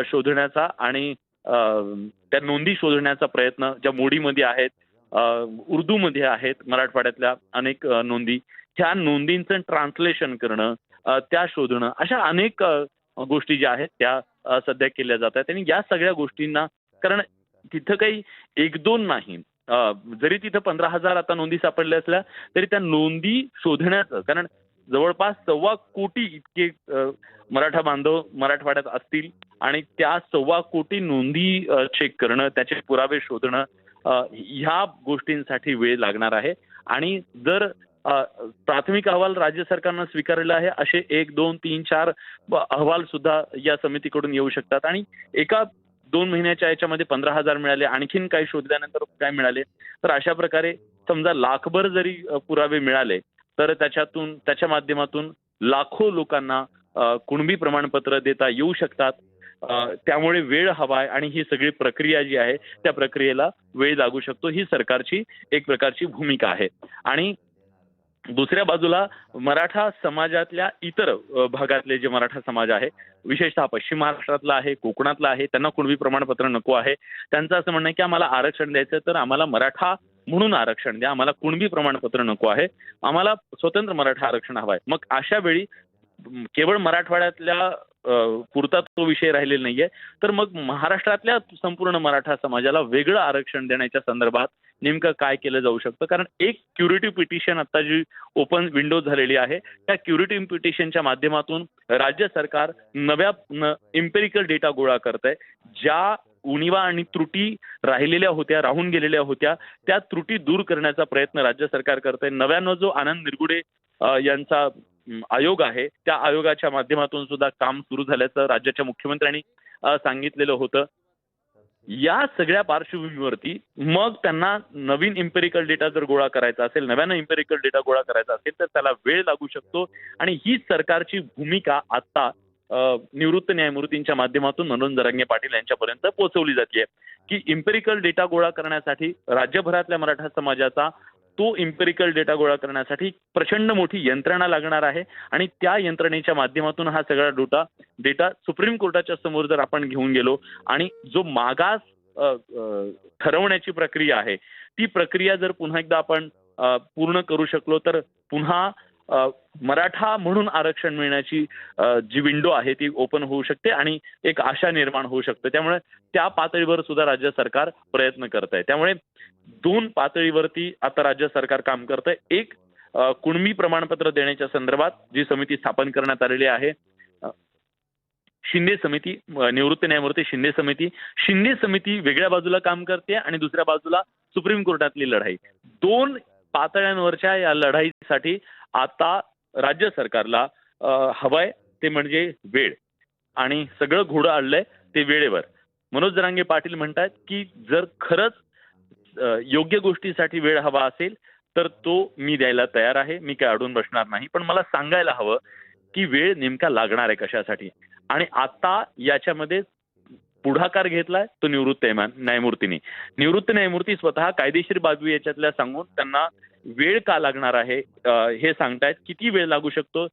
शोधण्याचा आणि त्या नोंदी शोधण्याचा प्रयत्न ज्या मोडीमध्ये आहेत, उर्दूमध्ये आहेत, मराठवाड्यातल्या अनेक नोंदी, ह्या नोंदींचं ट्रान्सलेशन करणं, त्या शोधणं, अशा अनेक गोष्टी ज्या आहेत त्या सध्या केल्या जात आहेत. आणि या सगळ्या गोष्टींना कारण तिथं काही 1-2 नाही, जरी तिथं 15,000 आता नोंदी सापडल्या असल्या तरी त्या नोंदी शोधण्याचं, कारण जवळपास 1.25 कोटी इतके मराठा बांधव मराठवाड्यात असतील आणि त्या 1.25 कोटी नोंदी चेक करणं, त्याचे पुरावे शोधणं, ह्या गोष्टींसाठी वेळ लागणार आहे. आणि जर प्राथमिक अहवाल राज्य सरकारनं स्वीकारलेला आहे असे 1, 2, 3, 4 अहवाल सुद्धा या समितीकडून येऊ शकतात आणि एका 2 महिन्याच्या याच्यामध्ये 15,000 मिळाले, आणखीन काही शोधल्यानंतर काय मिळाले, तर अशा प्रकारे समजा लाखभर जरी पुरावे मिळाले तर त्याच्या माध्यमातून लाखो लोकांना कुणबी प्रमाणपत्र देता येऊ शकतात. त्यामुळे वेळ हवाय आणि ही सगळी प्रक्रिया जी आहे त्या प्रक्रियेला वेळ लागू शकतो. ही सरकारची एक प्रकारची भूमिका आहे. आणि दुसऱ्या बाजूला मराठा समाजातल्या इतर भागातले जे मराठा समाज आहे, विशेषतः पश्चिम महाराष्ट्रातला आहे, कोकणातला आहे, त्यांना कुणबी प्रमाणपत्र नको आहे. त्यांचं असं म्हणणं आहे की आम्हाला आरक्षण द्यायचं तर आम्हाला मराठा म्हणून आरक्षण द्या, आम्हाला कुणबी प्रमाणपत्र नको आहे, आम्हाला स्वतंत्र मराठा आरक्षण हवं आहे. मग अशा वेळी केवळ मराठवाड्यातल्या पुरता तो विषय राहिलेला नाहीये, तर मग महाराष्ट्रातल्या संपूर्ण मराठा समाजाला वेगळं आरक्षण देण्याच्या संदर्भात नेमकं काय केलं जाऊ शकतं. कारण एक क्युरेटिव्ह पिटिशन आता जी ओपन विंडो झालेली आहे, त्या क्युरेटिव्ह पिटिशनच्या माध्यमातून राज्य सरकार नव्या इम्पेरिकल डेटा गोळा करत आहे. ज्या उणिवा आणि त्रुटी राहून गेलेल्या होत्या त्या त्रुटी दूर करण्याचा प्रयत्न राज्य सरकार करत आहे. नव्यानं जो आनंद निरगुडे यांचा आयोग आहे त्या आयोगाच्या माध्यमातून सुद्धा काम सुरू झाल्याचं राज्याच्या मुख्यमंत्र्यांनी सांगितलेलं होतं. या सगळ्या पार्श्वभूमीवरती मग त्यांना नवीन इम्पेरिकल डेटा जर गोळा करायचा असेल, नव्यानं इम्पेरिकल डेटा गोळा करायचा असेल तर त्याला वेळ लागू शकतो. आणि ही सरकारची भूमिका आता निवृत्त न्यायमूर्तींच्या माध्यमातून मनोज जरांगे पाटील यांच्यापर्यंत पोहोचवली जाते की इम्पेरिकल डेटा गोळा करण्यासाठी राज्यभरातल्या मराठा समाजाचा तो इम्पेरिकल डेटा गोळा करण्यासाठी प्रचंड मोठी यंत्रणा लागणार आहे. आणि त्या यंत्रणेच्या माध्यमातून हा सगळा डेटा सुप्रीम कोर्टाच्या समोर जर आपण घेऊन गेलो आणि जो मागास ठरवण्याची प्रक्रिया आहे ती प्रक्रिया जर पुन्हा एकदा आपण पूर्ण करू शकलो तर पुन्हा मराठा म्हणून आरक्षण मिळण्याची जी विंडो आहे ती ओपन होऊ शकते आणि एक आशा निर्माण होऊ शकते. त्यामुळे त्या पातळीवर सुद्धा राज्य सरकार प्रयत्न करत आहे. त्यामुळे 2 पातळीवरती आता राज्य सरकार काम करत आहे. एक कुणबी प्रमाणपत्र देण्याच्या संदर्भात जी समिती स्थापन करण्यात आलेली आहे, शिंदे समिती, निवृत्त न्यायमूर्ती शिंदे समिती वेगळ्या बाजूला काम करते आणि दुसऱ्या बाजूला सुप्रीम कोर्टातली लढाई. 2 पातळ्यांवरच्या या लढाईसाठी आता राज्य सरकारला हवंय ते म्हणजे वेळ. आणि सगळं घोडं आणलंय ते वेळेवर. मनोज जरांगे पाटील म्हणतात की जर खरंच योग्य गोष्टीसाठी वेळ हवा असेल तर तो मी द्यायला तयार आहे, मी काय अडून बसणार नाही, पण मला सांगायला हवं की वेळ नेमका लागणार आहे कशासाठी. आणि आता याच्यामध्ये पुढाकार घेतलाय तो निवृत्त न्यायमूर्ती स्वतः कायदेशीर बाजू याच्यातल्या सांगून त्यांना वेळ का लागणार आहे हे सांगतायत. किती वेळ लागू शकतो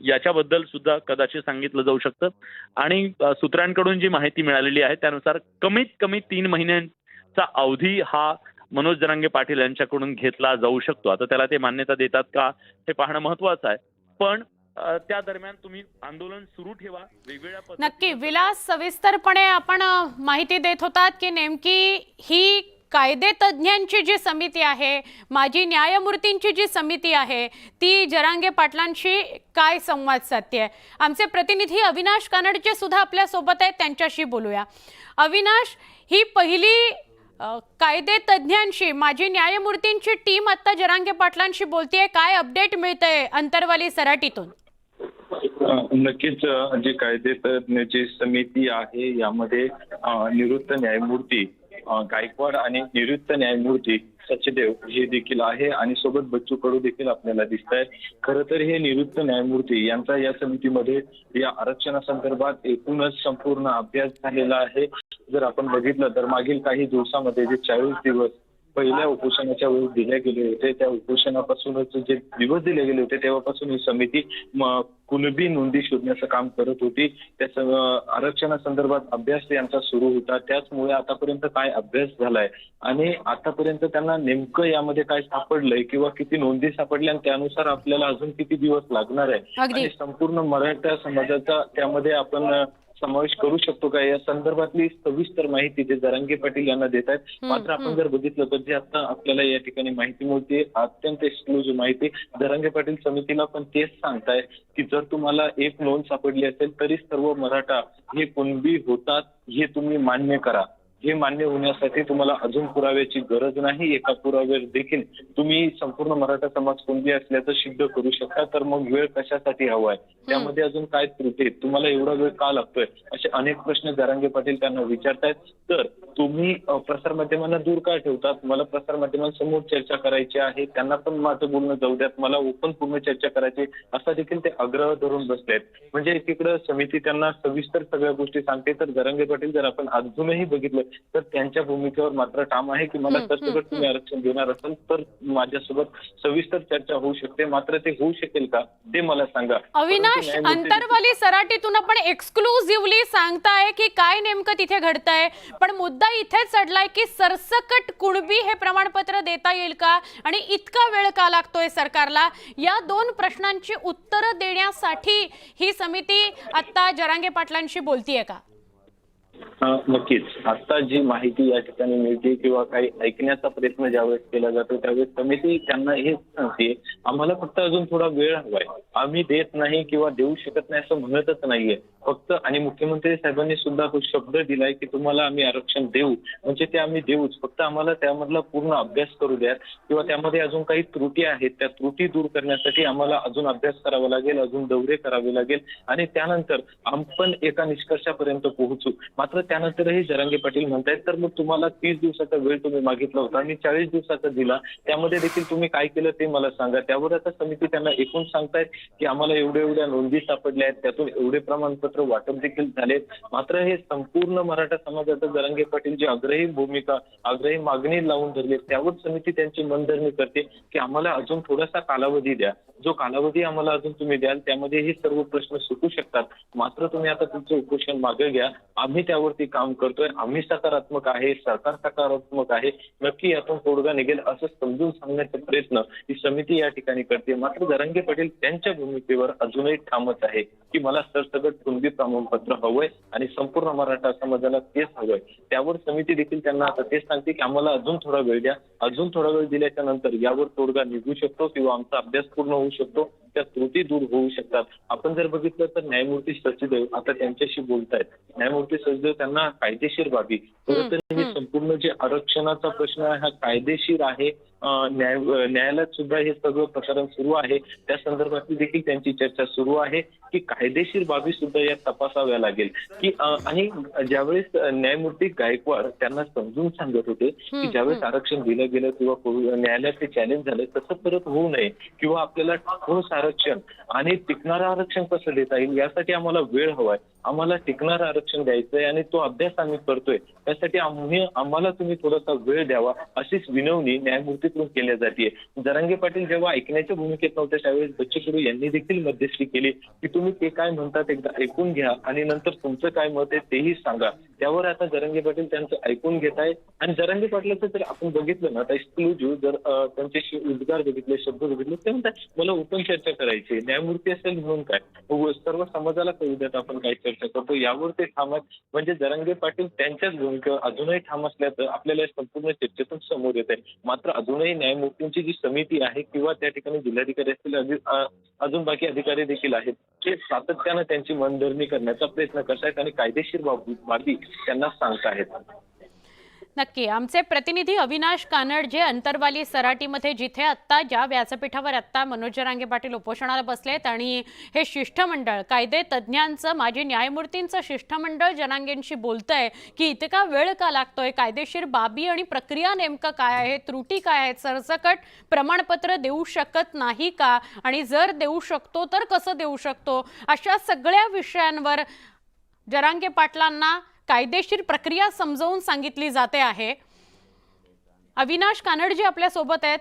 याच्याबद्दल सुद्धा कदाचित सांगितलं जाऊ शकतं. आणि सूत्रांकडून जी माहिती मिळालेली आहे त्यानुसार कमीत कमी 3 महिन्यांचा अवधी हा मनोज जरांगे पाटील यांच्याकडून घेतला जाऊ शकतो. आता त्याला ते मान्यता देतात का हे पाहणं महत्वाचं आहे. पण त्या दरम्यान तुम्ही आंदोलन सुरू ठेवा वेगवेगळ्या. नक्की विलास, सविस्तरपणे आपण माहिती देत होतात की नेमकी ही कायदे तज्ज्ञांची जी समिती आहे, माजी न्यायमूर्तींची जी समिती आहे, ती जरांगे पाटलांशी काय संवाद साधते. आमचे प्रतिनिधी अविनाश कानडचे सुद्धा आपल्या सोबत आहेत, त्यांच्याशी बोलूया. अविनाश, ही पहिली कायदे तज्ज्ञांशी माजी न्यायमूर्तींची टीम आता जरांगे पाटलांशी बोलतेय, काय अपडेट मिळतंय अंतरवाली सराटीतून? नक्कीच जी कायदे तज्ञांची समिती आहे यामध्ये निवृत्त न्यायमूर्ती गायकवाड आणि निवृत्त न्यायमूर्ती सचदेव हे देखील आहे आणि सोबत बच्चू कडू देखील आपल्याला दिसत आहे. खरं तर हे निवृत्त न्यायमूर्ती यांचा या समितीमध्ये या आरक्षणासंदर्भात एकूणच संपूर्ण अभ्यास झालेला आहे. जर आपण बघितलं तर मागील काही दिवसामध्ये जे 40 दिवस पहिल्या उपोषणाच्या वेळेस दिले गेले होते त्या उपोषणापासूनच जे दिवस दिले गेले होते तेव्हापासून ही समिती कुणबी नोंदी शोधण्याचं काम करत होती. त्या आरक्षणासंदर्भात अभ्यास यांचा सुरू होता. त्याचमुळे आतापर्यंत काय अभ्यास झालाय आणि आतापर्यंत त्यांना नेमकं यामध्ये काय सापडलंय किंवा किती नोंदी सापडल्या आणि त्यानुसार आपल्याला अजून किती दिवस लागणार आहे आणि संपूर्ण मराठा समाजाचा त्यामध्ये आपण समावेश करू शकतो का या संदर्भातली सविस्तर माहिती ते जरांगे पाटील यांना देत आहेत. मात्र आपण जर बघितलं तर जे आता आपल्याला या ठिकाणी माहिती मिळते अत्यंत एक्सक्लुझिव्ह माहिती जरांगे पाटील समितीला पण तेच सांगताय की जर तुम्हाला एक नोंद सापडली असेल तरी सर्व मराठा हे कुणबी होतात हे तुम्ही मान्य करा. हे मान्य होण्यासाठी तुम्हाला अजून पुराव्याची गरज नाही. एका पुराव्यावर देखील तुम्ही संपूर्ण मराठा समाज कुणबी असल्याचं सिद्ध करू शकता. तर मग वेळ कशासाठी हवाय, त्यामध्ये अजून काय त्रुटी आहेत, तुम्हाला एवढा वेळ का लागतोय, असे अनेक प्रश्न जरांगे पाटील त्यांना विचारतायत. तर तुम्ही प्रसारमाध्यमांना दूर का ठेवतात? मला प्रसारमाध्यमांसमोर चर्चा करायची आहे, त्यांना पण माझं बोलणं जाऊ द्यात, मला ओपन पूर्ण चर्चा करायची, असा देखील ते आग्रह धरून बसलेत. म्हणजे एकीकडे समिती त्यांना सविस्तर सगळ्या गोष्टी सांगते, तर जरांगे पाटील जर आपण अजूनही बघितलं तर त्यांच्या भूमिकेवर मात्र ठाम आहे की मला सरसकट तुम्ही आरक्षण देणार असाल तर माझ्यासोबत सविस्तर चर्चा होऊ शकते. मात्र ते होऊ शकेल का ते मला सांगा. अविनाश, अंतरवाली सराटीतून आपण एक्सक्लुझिव्हली सांगताय की काय नेमकं तिथे घडतंय, पण मुद्दा इथेच चढलाय की सरसकट कुणबी हे प्रमाणपत्र देता येईल का आणि इतका वेळ का लागतोय सरकारला? या दोन प्रश्नांची उत्तरं देण्यासाठी ही समिती आता जरांगे पाटलांशी बोलतीये का? नक्कीच. आता जी माहिती या ठिकाणी मिळते किंवा काही ऐकण्याचा प्रयत्न ज्यावेळेस केला जातो त्यावेळेस समिती त्यांना हेच सांगते, आम्हाला फक्त अजून थोडा वेळ हवाय, आम्ही देत नाही किंवा देऊ शकत नाही असं म्हणतच नाहीये फक्त. आणि मुख्यमंत्री साहेबांनी सुद्धा तो शब्द दिलाय की तुम्हाला आम्ही आरक्षण देऊ, म्हणजे ते आम्ही देऊच, फक्त आम्हाला त्यामधला पूर्ण अभ्यास करू द्या किंवा त्यामध्ये अजून काही त्रुटी आहेत त्या त्रुटी दूर करण्यासाठी आम्हाला अजून अभ्यास करावा लागेल, अजून दौरे करावे लागेल आणि त्यानंतर आपण एका निष्कर्षापर्यंत पोहोचू. मात्र त्यानंतरही जरांगे पाटील म्हणतायत तर मग तुम्हाला 30 दिवसाचा वेळ तुम्ही मागितला होता आणि 40 दिवसाचा दिला, त्यामध्ये देखील तुम्ही काय केलं ते मला सांगा. त्यावर आता समिती त्यांना एकूण सांगतायत की आम्हाला एवढ्या नोंदी सापडल्या आहेत, त्यातून एवढे प्रमाणपत्र वाटप देखील झाले. मात्र हे संपूर्ण मराठा समाजाचा जरांगे पाटील जी आग्रही मागणी लावून धरली त्यावर समिती त्यांची मनधरणी करते की आम्हाला अजून थोडासा कालावधी द्या. जो कालावधी आम्हाला अजून तुम्ही द्याल त्यामध्ये हे सर्व प्रश्न सुटू शकतात. मात्र तुम्ही आता तुमचं उपोषण मागे घ्या, आम्ही त्यावरती काम करतोय, आम्ही सकारात्मक आहे, सरकार सकारात्मक आहे, नक्की यातून तोडगा निघेल असं समजून सांगण्याचा प्रयत्न ही समिती या ठिकाणी करते. मात्र जरांगे पाटील त्यांच्या भूमिकेवर अजूनही ठामच आहे की मला सरसकट कुणबी प्रमाणपत्र हवंय आणि संपूर्ण मराठा समाजाला तेच हवंय. त्यावर समिती देखील त्यांना आता तेच सांगते की आम्हाला अजून थोडा वेळ द्या, अजून थोडा वेळ दिल्याच्या नंतर यावर तोडगा निघू शकतो किंवा आमचा अभ्यास पूर्ण होऊ शकतो, त्या त्रुटी दूर होऊ शकतात. आपण जर बघितलं तर न्यायमूर्ती सचदेव आता त्यांच्याशी बोलतायत. न्यायमूर्ती सचदेव त्यांना कायदेशीर बाबी खरं तर हे संपूर्ण जे आरक्षणाचा प्रश्न आहे हा कायदेशीर आहे. न्यायालयात सुद्धा हे सगळं प्रकरण सुरू आहे, त्या संदर्भातली देखील त्यांची चर्चा सुरू आहे की कायदेशीर बाबी सुद्धा यात तपासाव्या लागेल की आणि ज्यावेळेस न्यायमूर्ती गायकवाड त्यांना समजून सांगत होते की ज्यावेळेस आरक्षण दिलं गेलं किंवा न्यायालयात ते चॅलेंज झालं तसं परत होऊ नये किंवा आपल्याला ठोस आरक्षण आणि टिकणारं आरक्षण कसं देता येईल यासाठी आम्हाला वेळ हवाय, आम्हाला टिकणारं आरक्षण द्यायचंय आणि तो अभ्यास आम्ही करतोय, त्यासाठी आम्हाला तुम्ही थोडासा वेळ द्यावा अशीच विनवणी न्यायमूर्तीकडून केल्या जाते. जरांगे पाटील जेव्हा ऐकण्याच्या भूमिकेत नव्हते त्यावेळेस बच्चू कडू यांनी देखील मध्यस्थी केली की तुम्ही ते काय म्हणतात एकदा ऐकून घ्या आणि नंतर तुमचं काय मत आहे तेही सांगा. त्यावर आता जरांगे पाटील त्यांचं ऐकून घेत आहे आणि जरांगे पाटलाचं जर आपण बघितलं ना तर एक्सक्लुझिव्ह जर त्यांचे उद्गार बघितले, शब्द बघितले ते म्हणतात मला ओपन चर्चा करायची, न्यायमूर्ती असेल म्हणून काय सर्व समाजाला कळू देत आपण काय चर्चा करतो, यावर ते ठाम आहेत. म्हणजे जरांगे पाटील त्यांच्याच भूमिकेवर अजूनही ठाम असल्याचं आपल्याला संपूर्ण चर्चेतून समोर येत आहे. मात्र अजूनही न्यायमूर्तींची जी समिती आहे किंवा त्या ठिकाणी जिल्हाधिकारी असतील, अजून बाकी अधिकारी देखील आहेत, ते सातत्यानं त्यांची मनधरणी करण्याचा प्रयत्न करतायत आणि कायदेशीर बाबी त्यांना सांगताहेत. नक्की. आमचे प्रतिनिधी अविनाश कानड जे अंतरवाली सराटीमध्ये जिथे आत्ता ज्या व्यासपीठावर आत्ता मनोज जरांगे पाटील उपोषणाला बसलेत आणि हे शिष्टमंडळ कायदे तज्ज्ञांचं माजी न्यायमूर्तींचं शिष्टमंडळ जरांगेंशी बोलतंय की इतका वेळ का लागतोय, कायदेशीर बाबी आणि प्रक्रिया नेमकं काय आहे, त्रुटी काय आहेत, सरसकट प्रमाणपत्र देऊ शकत नाही का आणि जर देऊ शकतो तर कसं देऊ शकतो, अशा सगळ्या विषयांवर जरांगे पाटलांना कायदेशीर प्रक्रिया समजावून सांगितली जाते आहे. अविनाश कानडजी आपल्या सोबत आहेत.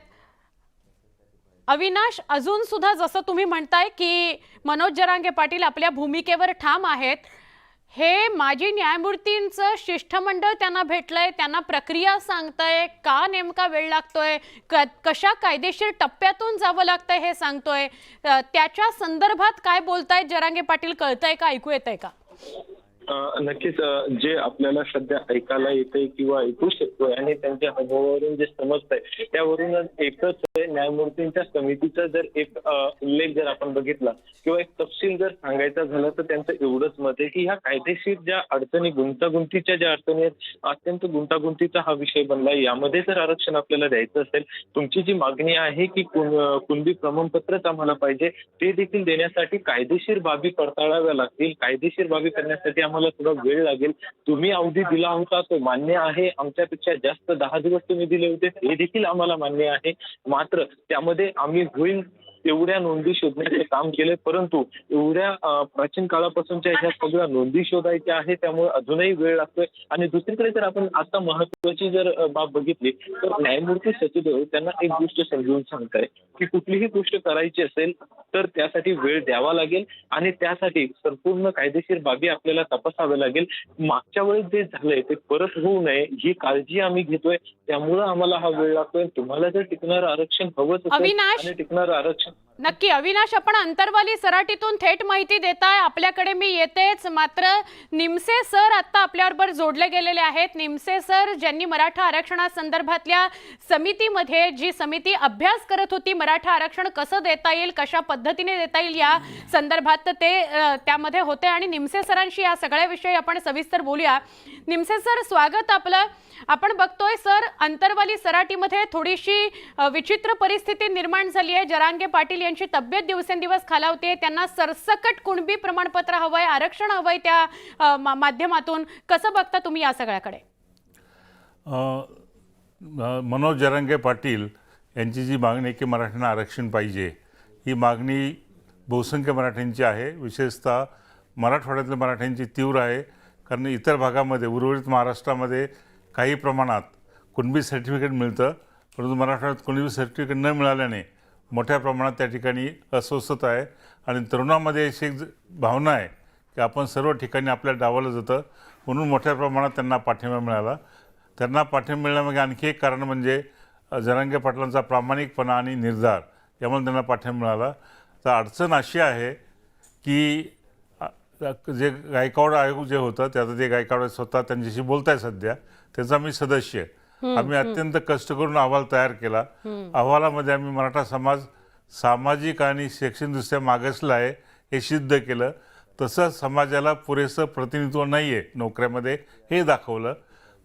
अविनाश, अजून सुद्धा जसं तुम्ही म्हणताय की मनोज जरांगे पाटील आपल्या भूमिकेवर ठाम आहेत, हे माजी न्यायमूर्तींचं शिष्टमंडळ त्यांना भेटलंय, त्यांना प्रक्रिया सांगतंय, का नेमका वेळ लागतोय, कशा कायदेशीर टप्प्यातून जावं लागतंय हे सांगतोय, त्याच्या संदर्भात काय बोलतायत जरांगे पाटील कळतंय का, ऐकू येतंय का? नक्कीच जे आपल्याला सध्या ऐकायला येतंय किंवा ऐकू शकतोय आणि त्यांच्या अनुभवावरून जे समजतंय त्यावरूनच एकच आहे, न्यायमूर्तींच्या समितीचा जर एक उल्लेख जर आपण बघितला किंवा एक तपशील जर सांगायचा झाला तर त्यांचं एवढंच मत आहे की ह्या कायदेशीर ज्या अडचणी गुंतागुंतीच्या ज्या अडचणी आहेत, अत्यंत गुंतागुंतीचा हा विषय बनलाय. यामध्ये जर आरक्षण आपल्याला द्यायचं असेल, तुमची जी मागणी आहे की कुणबी प्रमाणपत्रच आम्हाला पाहिजे, ते देखील देण्यासाठी कायदेशीर बाबी पडताळाव्या लागतील. कायदेशीर बाबी करण्यासाठी आम्हाला थोडा वेळ लागेल. तुम्ही अवधी दिला होता तो मान्य आहे. आमच्यापेक्षा जास्त 10 दिवस तुम्ही दिले होते ते देखील आम्हाला मान्य आहे. मात्र त्यामध्ये आम्ही होईल तेवढ्या नोंदी शोधण्याचे काम केले, परंतु एवढ्या प्राचीन काळापासूनच्या ह्या सगळ्या नोंदी शोधायच्या आहे, त्यामुळे अजूनही वेळ लागतोय. आणि दुसरीकडे जर आपण आता महत्वाची जर बाब बघितली तर न्यायमूर्ती सचदेव त्यांना एक गोष्ट समजून सांगताय की कुठलीही गोष्ट करायची असेल तर त्यासाठी वेळ द्यावा लागेल आणि त्यासाठी संपूर्ण कायदेशीर बाबी आपल्याला तपासाव्या लागेल. मागच्या वेळेस जे झालंय ते परत होऊ नये ही काळजी आम्ही घेतोय, त्यामुळं आम्हाला हा वेळ लागतोय. तुम्हाला जर टिकणारं आरक्षण हवंच असेल अविनाश, आणि टिकणारं आरक्षण नक्की अविनाश, आपण अंतरवाली सराटीतून थेट माहिती देताय. आपल्याकडे मी येतेच, मात्र निमसे सर आता आपल्याबरोबर जोडले गेलेले आहेत. निमसे सर ज्यांनी मराठा आरक्षणासंदर्भातल्या समितीमध्ये जी समिती अभ्यास करत होती, मराठा आरक्षण कसं देता येईल, कशा पद्धतीने देता येईल या संदर्भात, तर ते त्यामध्ये होते आणि निमसे सरांशी या सगळ्या विषयी आपण सविस्तर बोलूया. निमसे सर, स्वागत आपलं. आपण बघतोय सर, अंतरवाली सराटीमध्ये थोडीशी विचित्र परिस्थिती निर्माण झाली आहे. जरांगे पाटील यांची तब्येत दिवसेंदिवस खालावते. त्यांना सरसकट कुणबी प्रमाणपत्र हवंय, आरक्षण हवंय. त्या माध्यमातून कसं बघता तुम्ही या सगळ्याकडे? मनोज जरांगे पाटील यांची जी मागणी आहे की मराठ्यांना आरक्षण पाहिजे, ही मागणी बहुसंख्य मराठ्यांची आहे. विशेषतः मराठवाड्यातल्या मराठ्यांची तीव्र आहे. कारण इतर भागामध्ये, उर्वरित महाराष्ट्रामध्ये काही प्रमाणात कुणबी सर्टिफिकेट मिळतं, परंतु मराठवाड्यात कुणबी सर्टिफिकेट न मिळाल्याने मोठ्या प्रमाणात त्या ठिकाणी अस्वस्थता आहे. आणि तरुणामध्ये अशी एक भावना आहे की आपण सर्व ठिकाणी आपल्याला डावलं जातं, म्हणून मोठ्या प्रमाणात त्यांना पाठिंबा मिळाला. त्यांना पाठिंबा मिळण्यामागे आणखी एक कारण म्हणजे जरांगे पाटलांचा प्रामाणिकपणा आणि निर्धार, यामुळे त्यांना पाठिंबा मिळाला. तर अडचण अशी आहे की जे गायकवाड आयोग जे होतं, त्यात ते गायकवाड स्वतः त्यांच्याशी बोलत आहे सध्या, त्याचा मी सदस्य आहे. आम्ही अत्यंत कष्ट करून अहवाल तयार केला. अहवालामध्ये आम्ही मराठा समाज सामाजिक आणि शैक्षणिकदृष्ट्या मागासला आहे हे सिद्ध केलं. तसंच समाजाला पुरेसं प्रतिनिधित्व नाही आहे नोकऱ्यामध्ये हे दाखवलं.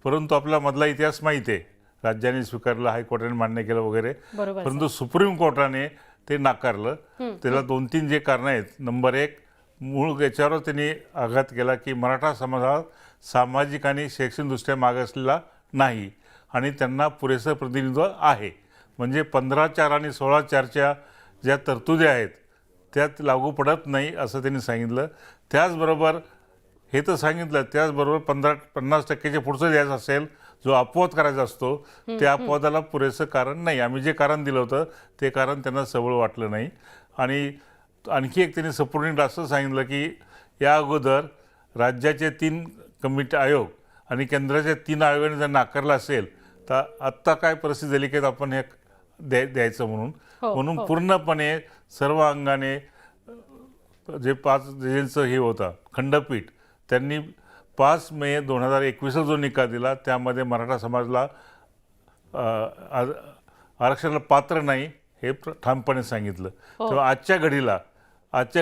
परंतु आपला मधला इतिहास माहिती आहे, राज्याने स्वीकारलं, हायकोर्टाने मान्य केलं वगैरे, परंतु सुप्रीम कोर्टाने ते नाकारलं. त्याला 2-3 जे कारणं आहेत. नंबर 1, मूळ याच्यावर त्यांनी आघात केला की मराठा समाज हा सामाजिक आणि शैक्षणिकदृष्ट्या मागासलेला नाही आणि त्यांना पुरेसं प्रतिनिधित्व आहे. म्हणजे 15(4) आणि 16(4)च्या ज्या तरतुदी आहेत त्यात लागू पडत नाही असं त्यांनी सांगितलं. त्याचबरोबर हे तर सांगितलं, त्याचबरोबर 50% पुढचं द्यायचं असेल, जो अपवाद करायचा असतो, त्या अपवादाला पुरेसं कारण नाही. आम्ही जे कारण दिलं होतं ते कारण त्यांना सबळ वाटलं नाही. आणि आणखी एक त्यांनी सपोर्टिंग असं सांगितलं की या अगोदर राज्याचे 3 कमिटी आयोग आणि केंद्राच्या 3 आयोगाने जर नाकारलं असेल तर आत्ता काय परिस्थिती झाली की आपण हे द्यायचं म्हणून पूर्णपणे सर्व अंगाने जे 5 जजेंचं हे होतं खंडपीठ, त्यांनी 5 मे 2021 जो निकाल दिला त्यामध्ये मराठा समाजाला आरक्षणाला पात्र नाही हे ठामपणे सांगितलं. तेव्हा आजच्या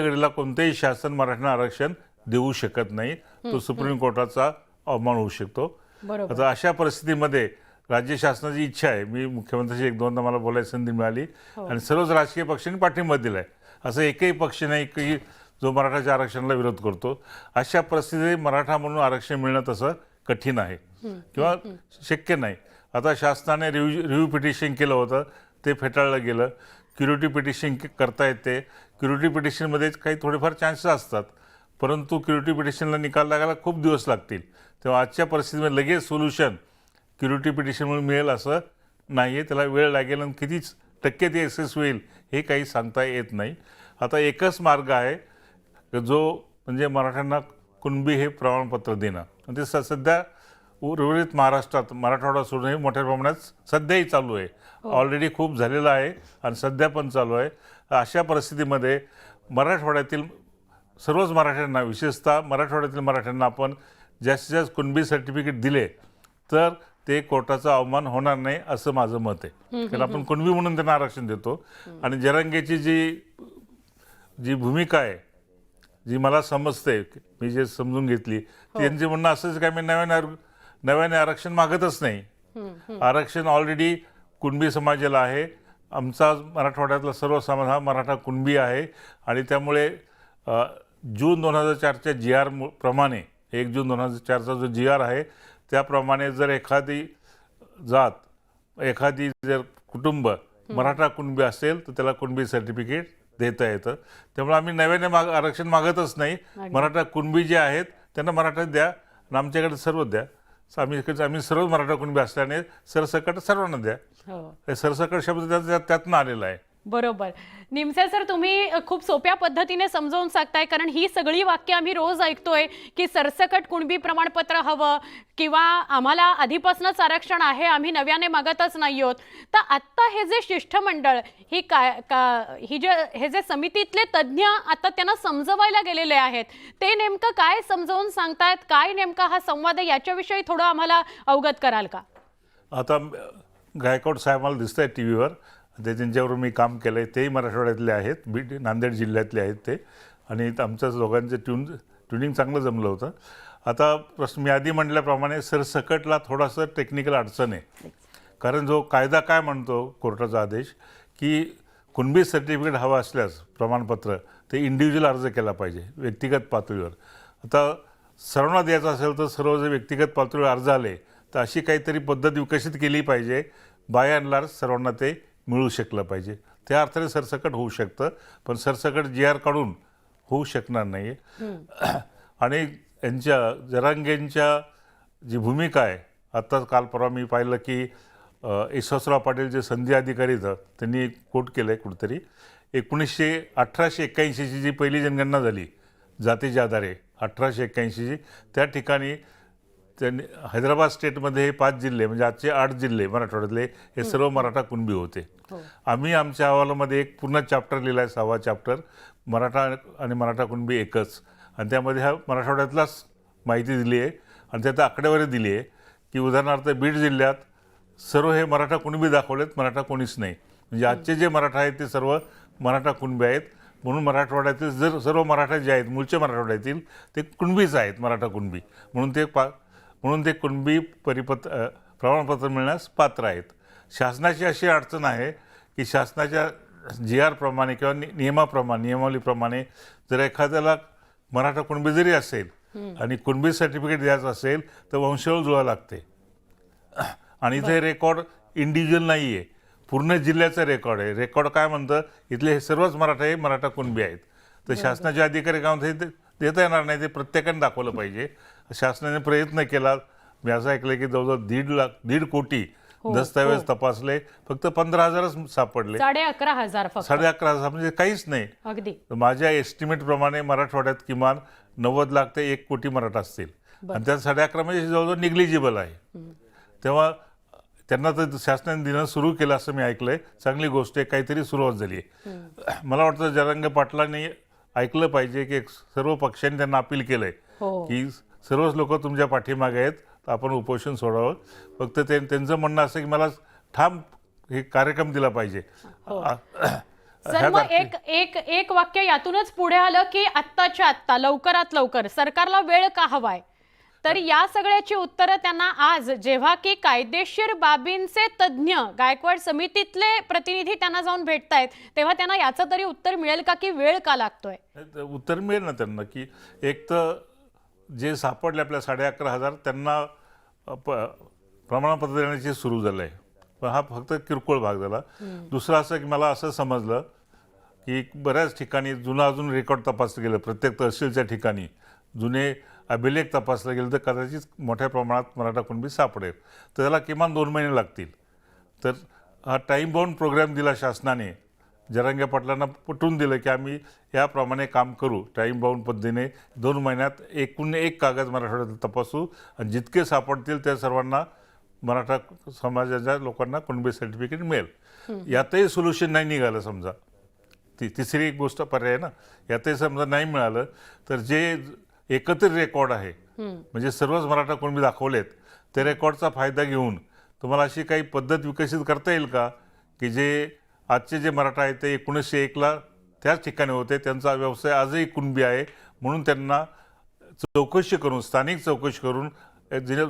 घडीला कोणतेही शासन मराठ्यांना आरक्षण देऊ शकत नाही. तो सुप्रीम कोर्टाचा अवमान होऊ शकतो. आता अशा परिस्थितीमध्ये राज्य शासनाची इच्छा आहे, मी मुख्यमंत्र्यांशी 1-2दा मला बोलायची संधी मिळाली आणि सर्वच राजकीय पक्षांनी पाठिंबा दिला आहे. असं एकही पक्ष नाही की जो मराठाच्या आरक्षणाला विरोध करतो. अशा परिस्थितीत मराठा म्हणून आरक्षण मिळणं तसं कठीण आहे किंवा शक्य नाही. आता शासनाने रिव्ह्यू पिटिशन केलं होतं, ते फेटाळलं गेलं. क्युरिटी पिटिशन करता येते. क्युरिटी पिटिशनमध्ये काही थोडेफार चान्सेस असतात, परंतु क्युरिटी पिटिशनला निकाल लागायला खूप दिवस लागतील. तेव्हा आजच्या परिस्थितीमध्ये लगेच सोल्युशन क्युरिटी पिटिशनमुळे मिळेल असं नाही आहे. त्याला वेळ लागेल आणि कितीच टक्के ते सक्सेस होईल हे काही सांगता येत नाही. आता एकच मार्ग आहे जो म्हणजे मराठ्यांना कुणबी हे प्रमाणपत्र देणं. आणि ते सध्या उर्वरित महाराष्ट्रात मराठवाडा सोडून हे मोठ्या प्रमाणात सध्याही चालू आहे. ऑलरेडी खूप झालेलं आहे आणि सध्या पण चालू आहे. अशा परिस्थितीमध्ये मराठवाड्यातील सर्वच मराठ्यांना, विशेषतः मराठवाड्यातील मराठ्यांना आपण जास्तीत जास्त कुणबी सर्टिफिकेट दिले तर ते कोर्टाचा अवमान होणार नाही असं माझं मत आहे. कारण आपण कुणबी म्हणून त्यांना आरक्षण देतो. आणि जरांगेची जी भूमिका आहे, जी मला समजते, मी जे समजून घेतली, त्यांचे म्हणणं असंच काय, मी नव्याने आरक्षण मागतच नाही. आरक्षण ऑलरेडी कुणबी समाजाला आहे. आमचा मराठवाड्यातला सर्व समाज हा मराठा कुणबी आहे. आणि त्यामुळे जून 2004च्या GR प्रमाणे, 1 जून 2004चा जो GR आहे त्याप्रमाणे जर एखादी जात, एखादी जर कुटुंब मराठा कुणबी असेल तर त्याला कुणबी सर्टिफिकेट देता येतं. त्यामुळे आम्ही नव्याने आरक्षण मागतच नाही. मराठा कुणबी जे आहेत त्यांना मराठा द्या आणि आमच्याकडे सर्व द्या. आम्ही सर्व मराठा कुणबी असल्याने सरसकट सर्वांना द्या. हे सरसकट शब्द त्यातनं आलेला आहे. बरोबर. निमसे सर, तुम्ही खूप सोप्या पद्धतीने समजावून सांगताय, कारण ही सगळी वाक्य आम्ही रोज ऐकतोय की सरसकट कुणबी प्रमाणपत्र हवं किंवा आम्हाला आधीपासूनच आरक्षण आहे, आम्ही नव्याने मागतच नाही आहोत. तर आत्ता हे जे शिष्टमंडळ, हे जे समितीतले तज्ज्ञ आता त्यांना समजवायला गेलेले आहेत, ते नेमकं काय समजावून सांगतायत, काय नेमका हा संवाद आहे, याच्याविषयी थोडं आम्हाला अवगत कराल का? आता गायकवाड साहेब मला दिसत आहेत TV वर, ते त्यांच्यावर मी काम केलं आहे. तेही मराठवाड्यातले आहेत, नांदेड जिल्ह्यातले आहेत ते. आणि आमच्या दोघांचं ट्युनिंग चांगलं जमलं होतं. आता प्रश्न मी आधी म्हटल्याप्रमाणे सरसकटला थोडासा टेक्निकल अडचण आहे. कारण जो कायदा काय म्हणतो, कोर्टाचा आदेश, की कुणबी सर्टिफिकेट हवं असल्यास प्रमाणपत्र ते इंडिव्हिज्युअल अर्ज केला पाहिजे, व्यक्तिगत पातळीवर. आता सर्वांना द्यायचं असेल तर सर्व जे व्यक्तिगत पातळीवर अर्ज आले तर अशी काहीतरी पद्धत विकसित केली पाहिजे. बाय अँड लार्ज सर्वांना ते मिळू शकलं पाहिजे. त्या अर्थाने सरसकट होऊ शकतं, पण सरसकट GR काढून होऊ शकणार नाही. आणि जरांगेंच्या जी भूमिका आहे, आत्ताच काल परवा मी पाहिलं की यशवंतराव पाटील जे संधी अधिकारी आहेत त्यांनी कोट केलं आहे कुठेतरी, 1881ची जी पहिली जनगणना झाली जातीच्या आधारे 1881ची, त्या ठिकाणी त्यांनी हैदराबाद स्टेटमध्ये हे 5 जिल्हे, म्हणजे आजचे 8 जिल्हे मराठवाड्यातले, हे सर्व मराठा कुणबी होते. आम्ही आमच्या अहवालामध्ये एक पूर्ण चॅप्टर लिहिला आहे, 6वा चॅप्टर, मराठा आणि मराठा कुणबी एकच. आणि त्यामध्ये हा मराठवाड्यातलाच माहिती दिली आहे. आणि त्यात आकडेवारी दिली आहे की उदाहरणार्थ बीड जिल्ह्यात सर्व हे मराठा कुणबी दाखवलेत, मराठा कोणीच नाही. म्हणजे आजचे जे मराठा आहेत ते सर्व मराठा कुणबी आहेत. म्हणून मराठवाड्यातील जर सर्व मराठा जे आहेत मूळचे मराठवाड्यातील ते कुणबीच आहेत, मराठा कुणबी. म्हणून ते कुणबी प्रमाणपत्र मिळण्यास पात्र आहेत. शासनाची अशी अडचण आहे की शासनाच्या GR प्रमाणे किंवा नियमावलीप्रमाणे जर एखाद्याला मराठा कुणबी जरी असेल आणि कुणबी सर्टिफिकेट द्यायचं असेल तर वंशावळ जुळावं लागते. आणि इथे रेकॉर्ड इंडिव्हिज्युअल नाही आहे, पूर्ण जिल्ह्याचा रेकॉर्ड आहे. रेकॉर्ड काय म्हणतं, इथले हे सर्वच मराठा कुणबी आहेत. तर शासनाचे अधिकारी काय म्हणते, देता येणार नाही, ते प्रत्येकाने दाखवलं पाहिजे. शासनाने प्रयत्न केला. मी असं ऐकलं की जवळजवळ 1.5 कोटी दस्तावेज तपासले, फक्त 15,000च सापडले. 11,500 फक्त. 11,500 म्हणजे काहीच नाही. अगदी. माझ्या एस्टिमेटप्रमाणे मराठवाड्यात किमान 90 लाख ते 1 कोटी मराठा असतील. आणि त्यात 11.5 म्हणजे जवळजवळ निग्लिजिबल आहे. तेव्हा त्यांना तर शासनाने देणं सुरू केलं असं मी ऐकलंय. चांगली गोष्ट आहे, काहीतरी सुरुवात झाली आहे. मला वाटतं जरांगे पाटलांनी ऐकलं पाहिजे की सर्व पक्षांनी त्यांना अपील केलंय की सर्वच लोक तुमच्या पाठीमागे आहेत, आपण उपोषण सोडावं. फक्त त्यांचं म्हणणं असं की मला ठाम हे कार्यक्रम दिला पाहिजे. सर, मग एक वाक्य यातूनच पुढे आलं की आत्ताच्या आत्ता, लवकरात लवकर सरकारला वेळ का हवाय? तर या सगळ्याची उत्तरं त्यांना आज, जेव्हा की कायदेशीर बाबींचे तज्ज्ञ गायकवाड समितीतले प्रतिनिधी त्यांना जाऊन भेटतायत, तेव्हा त्यांना याचं तरी उत्तर मिळेल का की वेळ का लागतोय? उत्तर मिळेल ना त्यांना, की एक तर जे सापडले आपल्या 11,500 त्यांना प्रमाणपत्र देण्याची सुरू झालं आहे, पण हा फक्त किरकोळ भाग झाला. दुसरं असं की मला असं समजलं की बऱ्याच ठिकाणी जुनं अजून रेकॉर्ड तपासलं गेलं, प्रत्येक तहसीलच्या ठिकाणी जुने अभिलेख तपासले गेले तर कदाचित मोठ्या प्रमाणात मराठा कुणबी सापडेल. तर त्याला किमान 2 महिने लागतील. तर हा टाईम बाउंड प्रोग्राम दिला शासनाने. जरांगे पाटलांना पटवून दिलं की आम्ही याप्रमाणे काम करू, टाईम बाउंड पद्धतीने 2 महिन्यात एकूण एक कागद मराठवाड्यात तपासू आणि जितके सापडतील त्या सर्वांना मराठा समाजाच्या लोकांना कुणबी सर्टिफिकेट मिळेल. यातही सोल्युशन नाही निघालं समजा तिसरी एक गोष्ट पर्याय आहे ना, यातही समजा नाही मिळालं तर जे एकत्रित रेकॉर्ड आहे म्हणजे सर्वच मराठा कुणबी दाखवलेत, ते रेकॉर्डचा फायदा घेऊन तुम्हाला अशी काही पद्धत विकसित करता येईल का की जे आजचे जे मराठा आहेत ते 1901ला त्याच ठिकाणी होते, त्यांचा व्यवसाय आजही कुणबी आहे, म्हणून त्यांना चौकशी करून, स्थानिक चौकशी करून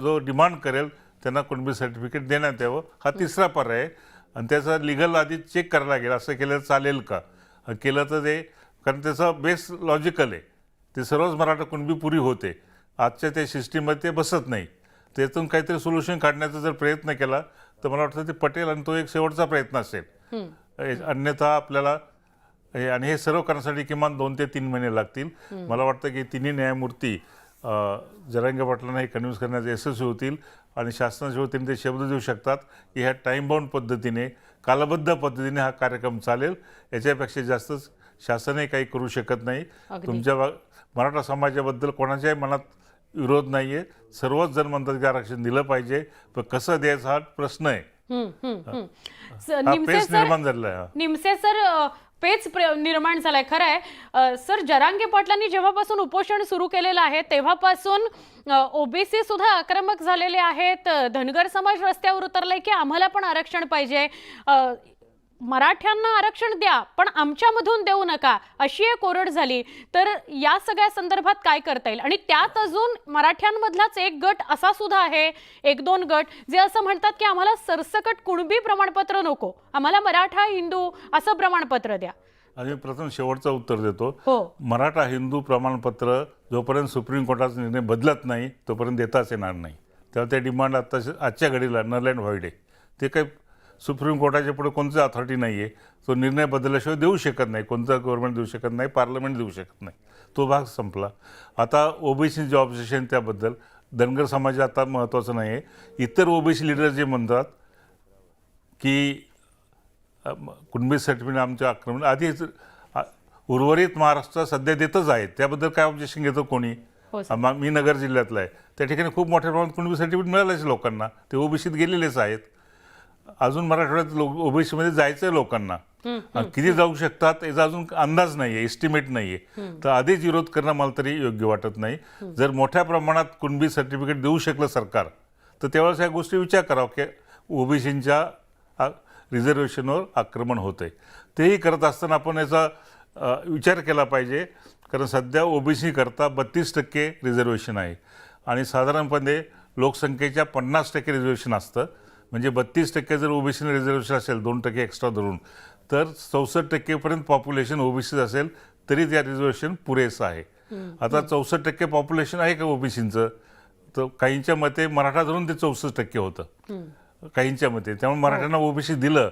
जो डिमांड करेल त्यांना कुणबी सर्टिफिकेट देण्यात यावं, हा तिसरा पर्याय आहे. आणि त्याचा लिगल आधी चेक करायला लागेल, असं केलं चालेल का, केलं तर ते, कारण त्याचा बेस लॉजिकल आहे, ते सर्वच मराठा कुणबी पुरी होते, आजच्या त्या सिस्टीममध्ये ते बसत नाही. त्यातून काहीतरी सोल्युशन काढण्याचा जर प्रयत्न केला तर मला वाटतं ते पटेल आणि तो एक शेवटचा प्रयत्न असेल. अन्यथा आपल्याला आणि हे सर्व करण्यासाठी किमान 2 ते 3 महिने लागतील. मला वाटतं की तिन्ही न्यायमूर्ती जरांगे पाटलांना हे कन्व्हिन्स करण्यात यशस्वी होतील आणि शासनाच्या वतीने ते शब्द देऊ शकतात की ह्या टाईम बाउंड पद्धतीने, कालबद्ध पद्धतीने हा कार्यक्रम चालेल. याच्यापेक्षा जास्तच शासनही काही करू शकत नाही. तुमच्या मराठा समाजाबद्दल कोणाच्याही मनात विरोध नाही आहे, सर्वच जण म्हणतात की आरक्षण दिलं पाहिजे, पण कसं द्यायचं हा प्रश्न आहे. हा पेच निर्माण झालेला आहे. निमसे सर, पेच निर्माण झालाय. खरं आहे सर, जरांगे पाटलांनी जेव्हापासून उपोषण सुरू केलेलं आहे तेव्हापासून ओबीसी सुद्धा आक्रमक झालेले आहेत. धनगर समाज रस्त्यावर उतरलाय की आम्हाला पण आरक्षण पाहिजे, मराठ्यांना आरक्षण द्या पण आमच्यामधून देऊ नका, अशी एक ओरड झाली. तर या सगळ्या संदर्भात काय करता येईल? आणि त्यात अजून मराठ्यांमधलाच एक गट असा सुद्धा आहे, 1-2 गट, जे असं म्हणतात की आम्हाला सरसकट कुणबी प्रमाणपत्र नको, आम्हाला मराठा हिंदू असं प्रमाणपत्र द्या. आणि प्रथम शेवटचं उत्तर देतो. हो, मराठा हिंदू प्रमाणपत्र जोपर्यंत सुप्रीम कोर्टाचा निर्णय बदलत नाही तोपर्यंत देताच येणार नाही. तेव्हा ते डिमांड आजच्या घडीला नल अँड व्हाईड आहे. ते काही सुप्रीम कोर्टाच्या पुढे कोणतीच अथॉरिटी नाही आहे, तो निर्णय बदलल्याशिवाय देऊ शकत नाही, कोणतं गव्हर्नमेंट देऊ शकत नाही, पार्लमेंट देऊ शकत नाही. तो भाग संपला. आता ओबीसी जे ऑब्जेक्शन त्याबद्दल धनगर समाज आता महत्त्वाचं नाही आहे. इतर ओबीसी लिडर जे म्हणतात की कुणबी सर्टिफिकेट आमच्या आक्रमण आधीच उर्वरित महाराष्ट्रात सध्या देतच आहेत, त्याबद्दल काय ऑब्जेक्शन घेतो कोणी? मी नगर जिल्ह्यातला आहे, त्या ठिकाणी खूप मोठ्या प्रमाणात कुणबी सर्टिफिकेट मिळालेच लोकांना, ते ओबीसीत गेलेलेच आहेत. अजून मराठवाड्यात ओबीसीमध्ये जायचं आहे लोकांना, किती जाऊ शकतात याचा अजून अंदाज नाही आहे, एस्टिमेट नाही आहे. तर आधीच विरोध करणं मला तरी योग्य वाटत नाही. जर मोठ्या प्रमाणात कुणबी सर्टिफिकेट देऊ शकलं सरकार तर तेव्हाच ह्या गोष्टी विचार करावा की ओबीसींच्या रिझर्वेशनवर आक्रमण होतं आहे. तेही करत असताना आपण याचा विचार केला पाहिजे, कारण सध्या ओबीसी करता 32% रिझर्वेशन आहे आणि साधारणपणे लोकसंख्येच्या 50% रिझर्वेशन असतं. म्हणजे 32% जर ओबीसीने रिझर्वेशन असेल, 2% एक्स्ट्रा धरून, तर 64% पॉप्युलेशन ओबीसी असेल तरी त्या रिझर्वेशन पुरेसं आहे. आता 64% पॉप्युलेशन आहे का ओबीसीचं? तर काहींच्या मते मराठा धरून ते 64% होतं काहींच्या मते. त्यामुळे मराठ्यांना ओबीसी दिलं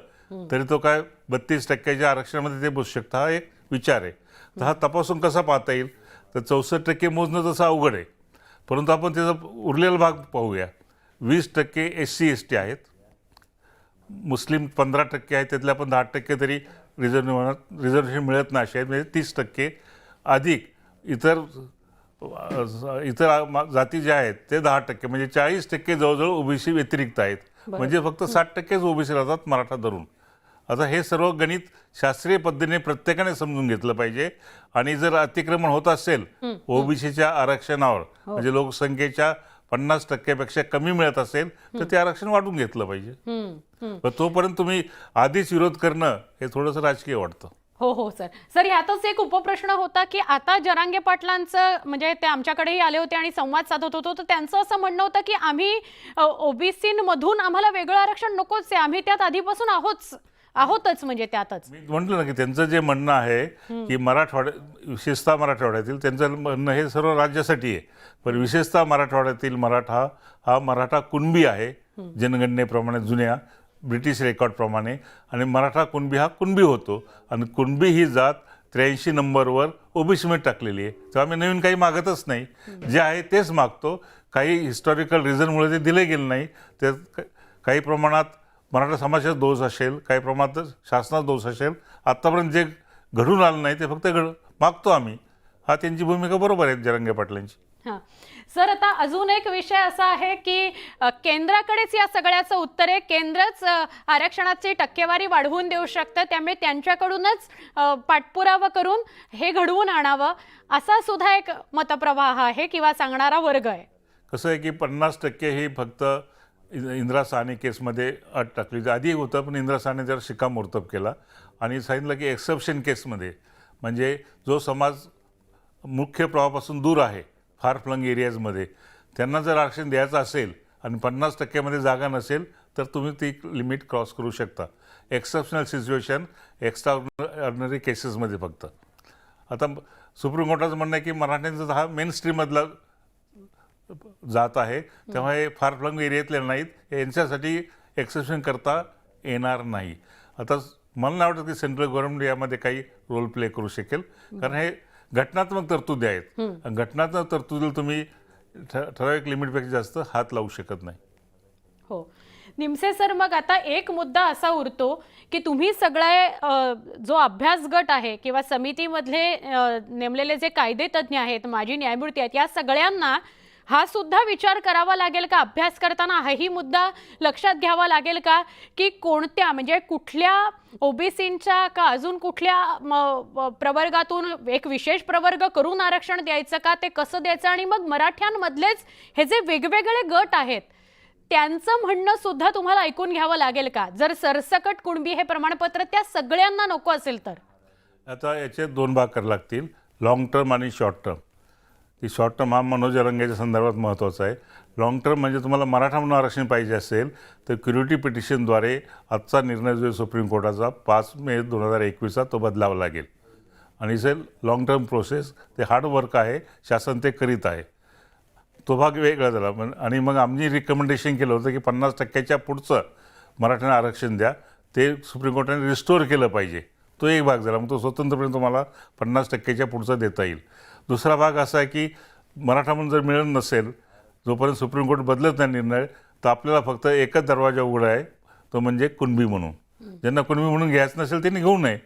तरी तो काय 32%च्या आरक्षणामध्ये ते बसू शकतं, हा एक विचार आहे. तर हा तपासून कसा पाहता येईल? तर 64% मोजणं तसं अवघड आहे, परंतु आपण त्याचा उरलेला भाग पाहूया. 20% SC ST आहेत, मुस्लिम 15% आहेत, त्यातले आपण 10% तरी रिझर्वेशन मिळत नाही असे आहेत, म्हणजे 30% अधिक इतर जाती ज्या आहेत ते 10%, म्हणजे 40% जवळजवळ ओबीसी व्यतिरिक्त आहेत. म्हणजे फक्त 60%च ओबीसी राहतात मराठा धरून. आता हे सर्व गणित शास्त्रीय पद्धतीने प्रत्येकाने समजून घेतलं पाहिजे. आणि जर अतिक्रमण होत असेल ओबीसीच्या आरक्षणावर, म्हणजे लोकसंख्येच्या 50%पेक्षा कमी मिळत असेल तर ते आरक्षण वाढून घेतलं पाहिजे. पण तोपर्यंत तुम्ही आधीच विरोध करणं हे थोडंसं राजकीय वाटतं. हो हो सर. सर, ह्यातच एक उपप्रश्न होता की आता जरांगे पाटलांचं, म्हणजे ते आमच्याकडेही आले होते आणि संवाद साधत होतो, तर त्यांचं असं म्हणणं होतं की आम्ही ओबीसीमधून आम्हाला वेगळं आरक्षण नकोच आहे, आम्ही त्यात आधीपासून आहोतच, म्हणजे त्यातच. मी म्हटलं ना की त्यांचं जे म्हणणं आहे की विशेषतः मराठवाड्यातील, त्यांचं म्हणणं हे सर्व राज्यासाठी आहे, पण विशेषतः मराठवाड्यातील मराठा हा मराठा कुणबी आहे जनगणनेप्रमाणे, जुन्या ब्रिटिश रेकॉर्डप्रमाणे. आणि मराठा कुणबी हा कुणबी होतो आणि कुणबी ही जात 83 नंबरवर ओबीसीमध्ये टाकलेली आहे. तेव्हा आम्ही नवीन काही मागतच नाही, जे आहे तेच मागतो. काही हिस्टॉरिकल रिझनमुळे ते दिले गेले नाही, ते काही प्रमाणात मराठा समाजाचा दोष असेल, काही प्रमाणात शासनाचा दोष असेल, आत्तापर्यंत जे घडून आलं नाही ते फक्त मागतो आम्ही. हा त्यांची भूमिका बरोबर आहे जरांगे पाटलांची. हां. सर, आता अजून एक विषय असा आहे की केंद्राकडेच या सगळ्याचं उत्तर आहे. केंद्रच आरक्षणाची टक्केवारी वाढवून देऊ शकतं, त्यामुळे त्यांच्याकडूनच पाठपुरावा करून हे घडवून आणावं, असा सुद्धा एक मतप्रवाह आहे किंवा सांगणारा वर्ग आहे. कसं आहे की 50% ही फक्त इंदिरा साहनी केसमध्ये अट टाकली. आधी होतं, पण इंदिरा साहनी जर शिक्कामोर्तब केला आणि सांगितलं की एक्सेप्शन केसमध्ये, म्हणजे जो समाज मुख्य प्रवाहापासून दूर आहे, फार फ्लंग एरियाजमध्ये, त्यांना जर आरक्षण द्यायचं असेल आणि 50%मध्ये जागा नसेल तर तुम्ही ती लिमिट क्रॉस करू शकता. एक्सेप्शनल सिच्युएशन, एक्स्ट्रा ऑर्डिनरी केसेसमध्ये फक्त. आता सुप्रीम कोर्टाचं म्हणणं आहे की मराठ्यांचा हा मेन स्ट्रीममधला जात आहे, तेव्हा हे फार फ्लंग एरियातले नाहीत, यांच्यासाठी एक्सेप्शन करता येणार नाही. आता मला नाही वाटत की सेंट्रल गव्हर्नमेंट यामध्ये काही रोल प्ले करू शकेल, कारण हे घटनात्मक तरतुदी आहेत. घटनात्मक तरतुदीला तुम्ही ठराविक लिमिटपेक्षा जास्त हात लावू शकत नाही. हो. निमसे सर, मग आता एक मुद्दा असा उरतो की तुम्ही सगळे जो अभ्यास गट आहे किंवा समितीमधले नेमलेले जे कायदे तज्ज्ञ आहेत, माजी न्यायमूर्ती आहेत, या सगळ्यांना हा सुद्धा विचार करावा लागेल का, अभ्यास करताना हाही मुद्दा लक्षात घ्यावा लागेल का की कोणत्या, म्हणजे कुठल्या ओबीसींच्या का अजून कुठल्या प्रवर्गातून एक विशेष प्रवर्ग करून आरक्षण द्यायचं का, ते कसं द्यायचं, आणि मग मराठ्यांमधलेच हे जे वेगवेगळे गट आहेत त्यांचं म्हणणं सुद्धा तुम्हाला ऐकून घ्यावं लागेल का, जर सरसकट कुणबी हे प्रमाणपत्र त्या सगळ्यांना नको असेल तर? आता याचे 2 भाग करावे लागतील, लॉंग टर्म आणि शॉर्ट टर्म. ती शॉर्ट टर्म हा मनोज जरांगेच्या संदर्भात महत्त्वाचा आहे. लॉंग टर्म म्हणजे तुम्हाला मराठा म्हणून आरक्षण पाहिजे असेल तर क्युरिटी पिटिशनद्वारे आजचा निर्णय जो आहे सुप्रीम कोर्टाचा 5 मे 2021 तो बदलावा लागेल. आणि सर लॉंग टर्म प्रोसेस, ते हार्ड वर्क आहे, शासन ते करीत आहे. तो भाग वेगळा झाला. आणि मग आम्ही रिकमेंडेशन केलं होतं की 50%च्या पुढचं मराठ्यांना आरक्षण द्या, ते सुप्रीम कोर्टाने रिस्टोअर केलं पाहिजे. तो एक भाग झाला, मग तो स्वतंत्रपणे तुम्हाला 50%च्या पुढचं देता येईल. दुसरा भाग असा आहे की मराठा म्हणून जर मिळत नसेल, जोपर्यंत सुप्रीम कोर्ट बदलत नाही निर्णय, तर आपल्याला फक्त एकच दरवाजा उघडा आहे, तो म्हणजे कुणबी म्हणून. ज्यांना कुणबी म्हणून घ्यायचं नसेल त्यांनी घेऊ नये,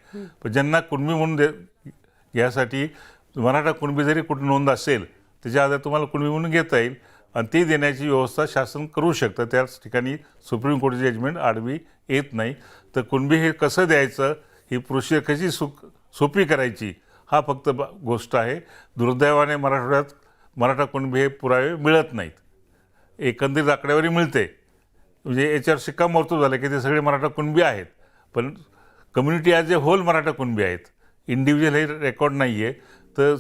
पण ज्यांना कुणबी म्हणून घ्यायसाठी मराठा कुणबी जरी कुठे नोंद असेल त्याच्या आधारे तुम्हाला कुणबी म्हणून घेता येईल, आणि ती देण्याची व्यवस्था शासन करू शकतं. त्याच ठिकाणी सुप्रीम कोर्टची जजमेंट आडवी येत नाही. तर कुणबी हे कसं द्यायचं, ही प्रोसिजर कशी सोपी करायची, हा फक्त गोष्ट आहे. दुर्दैवाने मराठवाड्यात मराठा कुणबी हे पुरावे मिळत नाहीत. एकंदरीत आकडेवारी मिळते, म्हणजे याच्यावर शिक्कामोर्तब झालं की ते सगळे मराठा कुणबी आहेत, पण कम्युनिटी ॲज ए होल मराठा कुणबी आहेत, इंडिव्हिज्युअल हे रेकॉर्ड नाही आहे. तर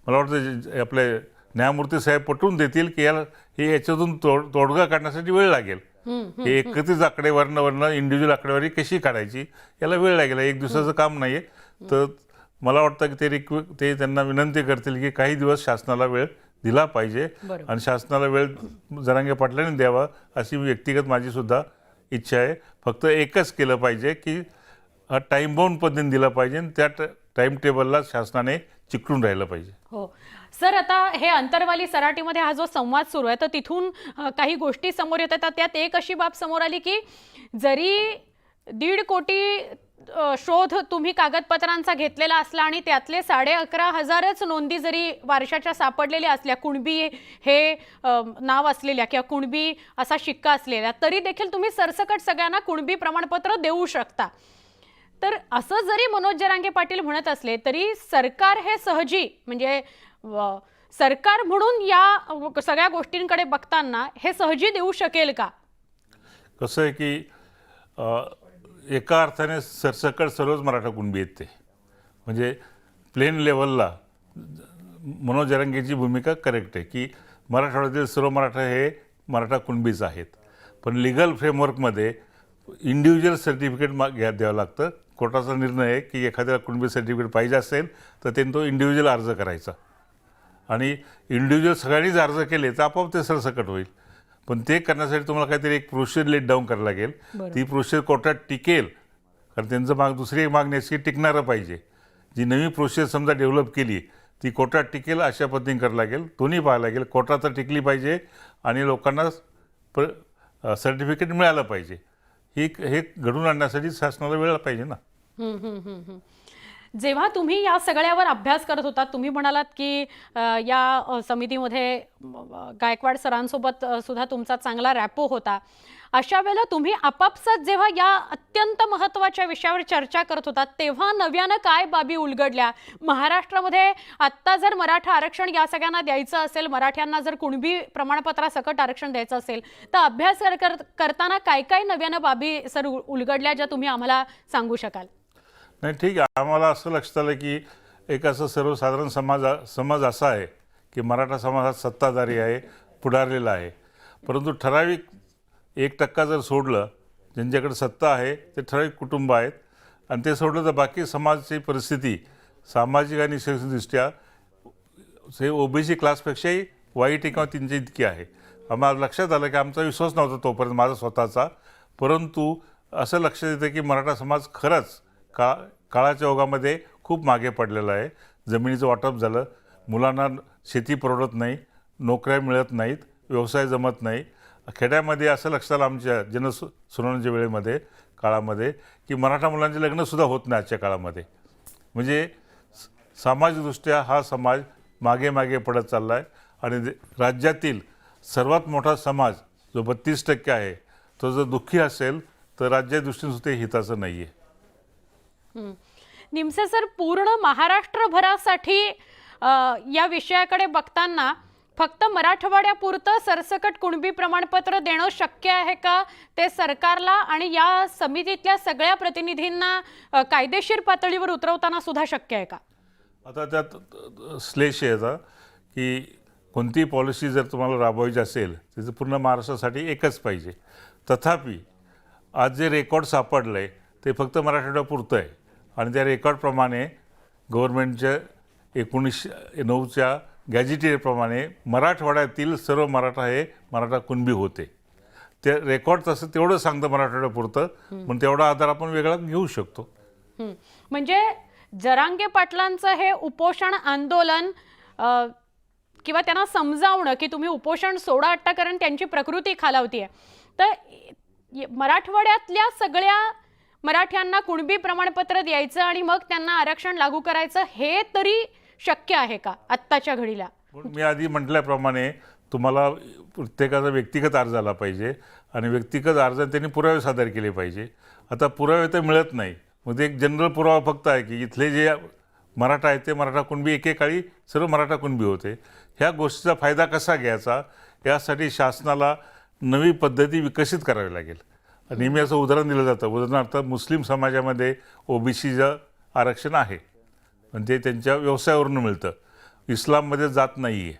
मला वाटतं आपले न्यायमूर्ती साहेब पटवून देतील की हे याच्यातून तोडगा काढण्यासाठी वेळ लागेल. हे एकत्रित आकडेवारीवरनं इंडिव्हिज्युअल आकडेवारी कशी काढायची याला वेळ लागेल, एक दिवसाचं काम नाही आहे. तर मला वाटतं की ते त्यांना विनंती करतील की काही दिवस शासनाला वेळ दिला पाहिजे, आणि शासनाला वेळ जरांगे पाटलांनी द्यावा अशी व्यक्तिगत माझी सुद्धा इच्छा आहे. फक्त एकच केलं पाहिजे की हा टाईम बाउंड पद्धतीने दिला पाहिजे, आणि त्या टाईम टेबलला शासनाने चिकटून राहिलं पाहिजे. हो सर, आता हे अंतरवाली सराटीमध्ये हा जो संवाद सुरू आहे, तर तिथून काही गोष्टी समोर येतात. त्यात एक अशी बाब समोर आली की जरी 1.5 कोटी शोध तुम्ही कागदपत्रांचा घेतलेला असला आणि त्यातले 11,500च नोंदी जरी वर्षाच्या सापडलेल्या असल्या, कुणबी हे नाव असलेल्या किंवा कुणबी असा शिक्का असलेला, तरी देखील तुम्ही सरसकट सगळ्यांना कुणबी प्रमाणपत्र देऊ शकता. तर असं जरी मनोज जरांगे पाटील म्हणत असले तरी सरकार हे सहजी, म्हणजे सरकार म्हणून या सगळ्या गोष्टींकडे बघताना हे सहजी देऊ शकेल का? कसं आहे की एका अर्थाने सरसकट सर्वच मराठा कुणबी आहेत ते, म्हणजे प्लेन लेवलला मनोज जरांगेची भूमिका करेक्ट आहे की मराठवाड्यातील सर्व मराठा हे मराठा कुणबीच आहेत. पण लिगल फ्रेमवर्कमध्ये इंडिव्हिज्युअल सर्टिफिकेट द्यावं लागतं. कोर्टाचा निर्णय आहे की एखाद्याला कुणबी सर्टिफिकेट पाहिजे असेल तर त्यांनी तो इंडिव्हिज्युअल अर्ज करायचा, आणि इंडिव्हिज्युअल सगळ्यांनीच अर्ज केले तर आपोआप ते सरसकट होईल. पण ते करण्यासाठी तुम्हाला काहीतरी एक प्रोसिजर लेट डाऊन करायला लागेल. ती प्रोसिजर कोर्टात टिकेल, कारण त्यांचं दुसरी एक मागणी अशी की पाहिजे. जी नवी प्रोसिजर समजा डेव्हलप केली ती कोर्टात टिकेल अशा पद्धतीने करायला लागेल. दोन्ही पाहायला लागेल, कोर्टात तर टिकली पाहिजे आणि लोकांना सर्टिफिकेट मिळालं पाहिजे. हे घडून आणण्यासाठी शासनाला वेळ पाहिजे ना. जेव्हा तुम्ही या सगळ्यावर अभ्यास करत होता, तुम्ही म्हणालात की या समितीमध्ये गायकवाड सरांसोबत सुद्धा तुमचा चांगला रॅपो होता. अशा वेळेला तुम्ही आपापसात जेव्हा या अत्यंत महत्त्वाच्या विषयावर चर्चा करत होता, तेव्हा नव्यानं काय बाबी उलगडल्या? महाराष्ट्रामध्ये आत्ता जर मराठा आरक्षण या सगळ्यांना द्यायचं असेल, मराठ्यांना जर कुणबी प्रमाणपत्रासकट आरक्षण द्यायचं असेल, तर अभ्यास करताना काय काय नव्यानं बाबी सर उलगडल्या, ज्या तुम्ही आम्हाला सांगू शकाल? नाही, ठीक आहे. आम्हाला असं लक्षात आलं की एक असं सर्वसाधारण समज असा आहे की मराठा समाज हा सत्ताधारी आहे, पुढारलेला आहे. परंतु ठराविक 1% जर सोडलं, ज्यांच्याकडे सत्ता आहे ते ठराविक कुटुंब आहेत, आणि ते सोडलं तर बाकी समाजाची परिस्थिती सामाजिक आणि शैक्षणिकदृष्ट्या हे ओबीसी क्लासपेक्षाही वाईट किंवा त्यांच्या इतकी आहे. आम्हाला लक्षात आलं की आमचा विश्वास नव्हता तोपर्यंत माझा स्वतःचा, परंतु असं लक्षात येतं की मराठा समाज खरंच काळाच्या ओघामध्ये खूप मागे पडलेला आहे. जमिनीचं वाटप झालं, मुलांना शेती परवडत नाही, नोकऱ्या मिळत नाहीत, व्यवसाय जमत नाही. खेड्यामध्ये असं लक्षात आलं आमच्या जनसुनावणीच्या वेळेमध्ये काळामध्ये की मराठा मुलांचे लग्नसुद्धा होत नाही आजच्या काळामध्ये. म्हणजे सामाजिकदृष्ट्या हा समाज मागे मागे पडत चालला आहे. आणि राज्यातील सर्वात मोठा समाज जो 32% आहे, तो जर दुःखी असेल तर राज्याच्या दृष्टीने सुद्धा हिताचं नाही आहे. निमसे सर, पूर्ण महाराष्ट्रभरासाठी या विषयाकडे बघताना फक्त मराठवाड्यापुरतं सरसकट कुणबी प्रमाणपत्र देणं शक्य आहे का? ते सरकारला आणि या समितीतल्या सगळ्या प्रतिनिधींना कायदेशीर पातळीवर उतरवताना सुद्धा शक्य आहे का? आता त्यात स्लेश येतं की कोणतीही पॉलिसी जर तुम्हाला राबवायची असेल त्याचं पूर्ण महाराष्ट्रासाठी एकच पाहिजे. तथापि आज जे रेकॉर्ड सापडलं आहे ते फक्त मराठवाड्यापुरतं आहे, आणि त्या रेकॉर्डप्रमाणे गव्हर्नमेंटच्या 1909च्या गॅझेटियरप्रमाणे मराठवाड्यातील सर्व मराठा कुणबी होते. ते रेकॉर्ड तसं तेवढं सांगतं मराठवाड्यापुरतं, पण तेवढा आधार आपण वेगळा घेऊ शकतो. म्हणजे जरांगे पाटलांचं हे उपोषण आंदोलन किंवा त्यांना समजावणं की तुम्ही उपोषण सोडा अट्टा, कारण त्यांची प्रकृती खालावतीये, तर मराठवाड्यातल्या सगळ्या मराठ्यांना कुणबी प्रमाणपत्र द्यायचं आणि मग त्यांना आरक्षण लागू करायचं, हे तरी शक्य आहे का आत्ताच्या घडीला? मी आधी म्हटल्याप्रमाणे तुम्हाला प्रत्येकाचा व्यक्तिगत अर्ज आला पाहिजे, आणि व्यक्तिगत अर्जात त्यांनी पुरावे सादर केले पाहिजे. आता पुरावे तर मिळत नाही, मग एक जनरल पुरावा फक्त आहे की इथले जे मराठा आहेत ते मराठा कुणबी एकेकाळी सर्व मराठा कुणबी होते. ह्या गोष्टीचा फायदा कसा घ्यायचा यासाठी शासनाला नवी पद्धती विकसित करावी लागेल. नेहमी असं उदाहरण दिलं जातं, उदाहरणार्थ मुस्लिम समाजामध्ये ओबीसीचं आरक्षण आहे, पण ते त्यांच्या व्यवसायावरून मिळतं. इस्लाममध्ये जात नाही आहे,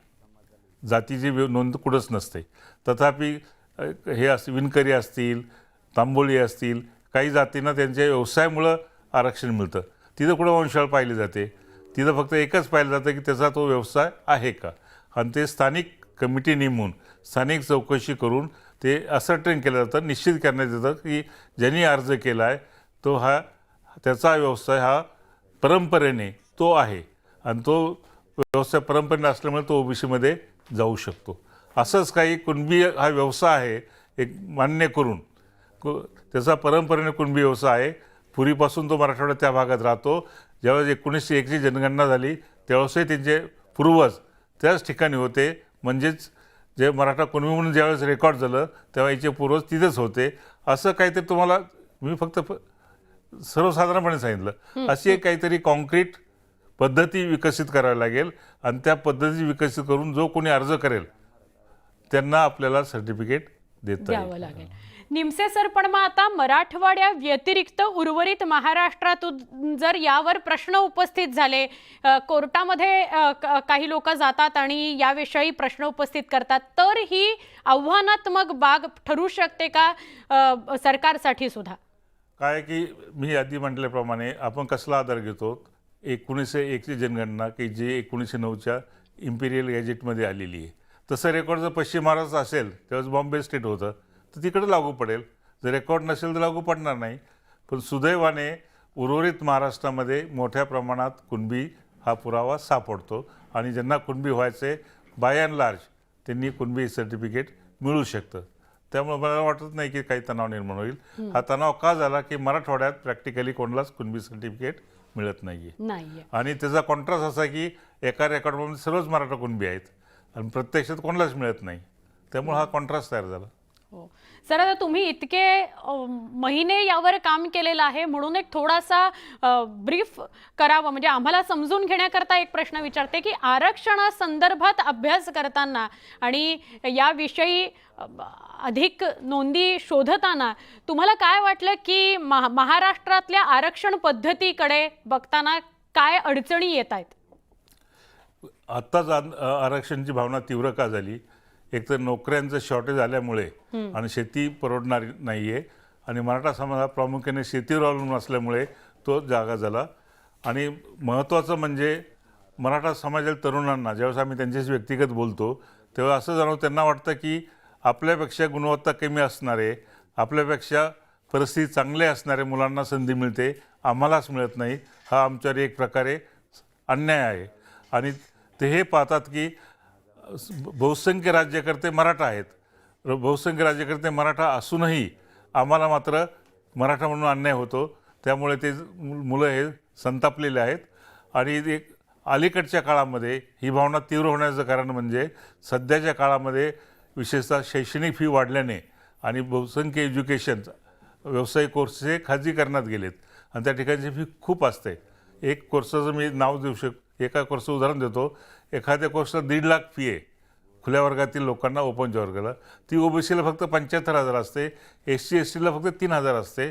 जातीची नोंद कुठंच नसते. तथापि हे विणकरी असतील, तांबोळी असतील, काही जातींना त्यांच्या व्यवसायामुळं आरक्षण मिळतं. तिथं कुठं वंशावळ पाहिली जाते, तिथं फक्त एकच पाहिलं जातं की त्याचा तो व्यवसाय आहे का, आणि ते स्थानिक कमिटी नेमून स्थानिक चौकशी करून ते असं ट्रेन केलं जातं, निश्चित करण्यात येतं की ज्यांनी अर्ज केला आहे तो त्याचा व्यवसाय हा परंपरेने तो आहे, आणि तो व्यवसाय परंपरेने असल्यामुळे तो ओबीसीमध्ये जाऊ शकतो. असंच काही कुणबी हा व्यवसाय आहे एक मान्य करून, त्याचा परंपरेने कुणबी व्यवसाय आहे, पूर्वीपासून तो मराठवाड्यात त्या भागात राहतो. ज्यावेळेस 1901ची जनगणना झाली त्यावेळेसही त्यांचे पूर्वज त्याच ठिकाणी होते. म्हणजेच जे मराठा कुणबी म्हणून ज्यावेळेस रेकॉर्ड झालं तेव्हा याचे पूर्वज तिथेच होते. असं काहीतरी तुम्हाला मी फक्त सर्वसाधारणपणे सांगितलं. अशी एक काहीतरी कॉन्क्रीट पद्धती विकसित करावी लागेल, आणि त्या पद्धती विकसित करून जो कोणी अर्ज करेल त्यांना आपल्याला सर्टिफिकेट द्यावं लागेल. निमसे सर, पण मग आता मराठवाड्या व्यतिरिक्त उर्वरित महाराष्ट्रातून जर यावर प्रश्न उपस्थित झाले, कोर्टामध्ये काही लोक जातात आणि याविषयी प्रश्न उपस्थित करतात, तर ही आव्हानात्मक बाब ठरू शकते का सरकारसाठी सुद्धा? काय की मी आधी म्हटल्याप्रमाणे आपण कसला आधार घेतो, 1901ची जनगणना की जी 1909च्या इम्पिरियल गॅजेटमध्ये आलेली आहे. तसं रेकॉर्ड जर पश्चिम महाराष्ट्र असेल त्यावेळेस बॉम्बे स्टेट होतं तर तिकडे लागू पडेल. जर रेकॉर्ड नसेल तर लागू पडणार नाही. पण सुदैवाने उर्वरित महाराष्ट्रामध्ये मोठ्या प्रमाणात कुणबी हा पुरावा सापडतो, आणि ज्यांना कुणबी व्हायचे बाय अँड लार्ज त्यांनी कुणबी सर्टिफिकेट मिळू शकतं. त्यामुळे मला वाटत नाही की काही तणाव निर्माण होईल. हा तणाव का झाला की मराठवाड्यात प्रॅक्टिकली कोणालाच कुणबी सर्टिफिकेट मिळत नाहीये. नाहीये. आणि त्याचा कॉन्ट्रास्ट असा की एका रेकॉर्डमध्ये सर्वच मराठा कुणबी आहेत आणि प्रत्यक्षात कोणालाच मिळत नाही. त्यामुळे हा कॉन्ट्रास्ट तयार झाला. हो सर, आता तुम्ही इतके महिने यावर काम केलेलं आहे म्हणून एक थोडासा ब्रीफ करावं, म्हणजे आम्हाला समजून घेण्याकरता एक प्रश्न विचारते की आरक्षणासंदर्भात अभ्यास करताना आणि याविषयी अधिक नोंदी शोधताना तुम्हाला काय वाटलं की महाराष्ट्रातल्या आरक्षण पद्धतीकडे बघताना काय अडचणी येत आहेत? आत्ताच आरक्षणाची भावना तीव्र का झाली? एक तर नोकऱ्यांचं शॉर्टेज आल्यामुळे आणि शेती परवडणारी नाहीये आणि मराठा समाज हा प्रामुख्याने शेतीवर अवलंबून असल्यामुळे तो जागा झाला. आणि महत्त्वाचं म्हणजे मराठा समाजातील तरुणांना ज्यावेळेस आम्ही त्यांच्याशी व्यक्तिगत बोलतो तेव्हा असं जाणवतं, त्यांना वाटतं की आपल्यापेक्षा गुणवत्ता कमी असणारे, आपल्यापेक्षा परिस्थिती चांगले असणारे मुलांना संधी मिळते, आम्हालाच मिळत नाही. हा आमच्यावर एक प्रकारे अन्याय आहे. आणि ते हे पाहतात की बहुसंख्य राज्यकर्ते मराठा आहेत, बहुसंख्य राज्यकर्ते मराठा असूनही आम्हाला मात्र मराठा म्हणून अन्याय होतो. त्यामुळे ते मुलं हे संतापलेले आहेत. आणि एक अलीकडच्या काळामध्ये ही भावना तीव्र होण्याचं कारण म्हणजे सध्याच्या काळामध्ये विशेषतः शैक्षणिक फी वाढल्याने आणि बहुसंख्य एज्युकेशन व्यावसायिक कोर्स हे खाजगीकरणात गेलेत आणि त्या ठिकाणची फी खूप असते. एक कोर्साचं मी नाव देऊ एका कोर्सचं उदाहरण देतो. एखाद्या कोर्सला 1.5 लाख फी आहे खुल्या वर्गातील लोकांना, ओपनच्या वर्गाला. ती ओबीसीला फक्त 75,000 असते, SC STला फक्त 3,000 असते.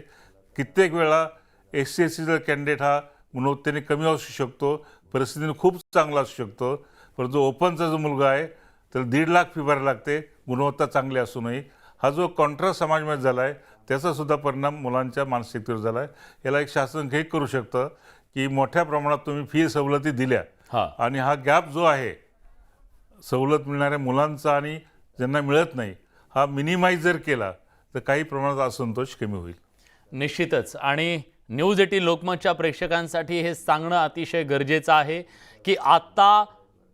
कित्येक वेळा SC STचा कॅन्डिडेट हा गुणवत्तेने कमी असू शकतो, परिस्थितीने खूप चांगला असू शकतो, परंतु ओपनचा जो मुलगा आहे त्याला 1.5 लाख फी भरायला लागते गुणवत्ता चांगली असूनही. हा जो कॉन्ट्रास्ट समाजामध्ये झाला आहे त्याचासुद्धा परिणाम मुलांच्या मानसिकतेवर झाला आहे. याला एक शासन हे करू शकतं की मोठ्या प्रमाणात तुम्ही फी सवलती दिल्या आणि हा गॅप जो आहे सवलत मिळणाऱ्या मुलांचा आणि ज्यांना मिळत नाही हा मिनिमाइज जर केला तर काही प्रमाणात असंतोष कमी होईल. निश्चितच. आणि न्यूज 18 लोकमतच्या प्रेक्षकांसाठी हे सांगणं अतिशय गरजेचं आहे की आत्ता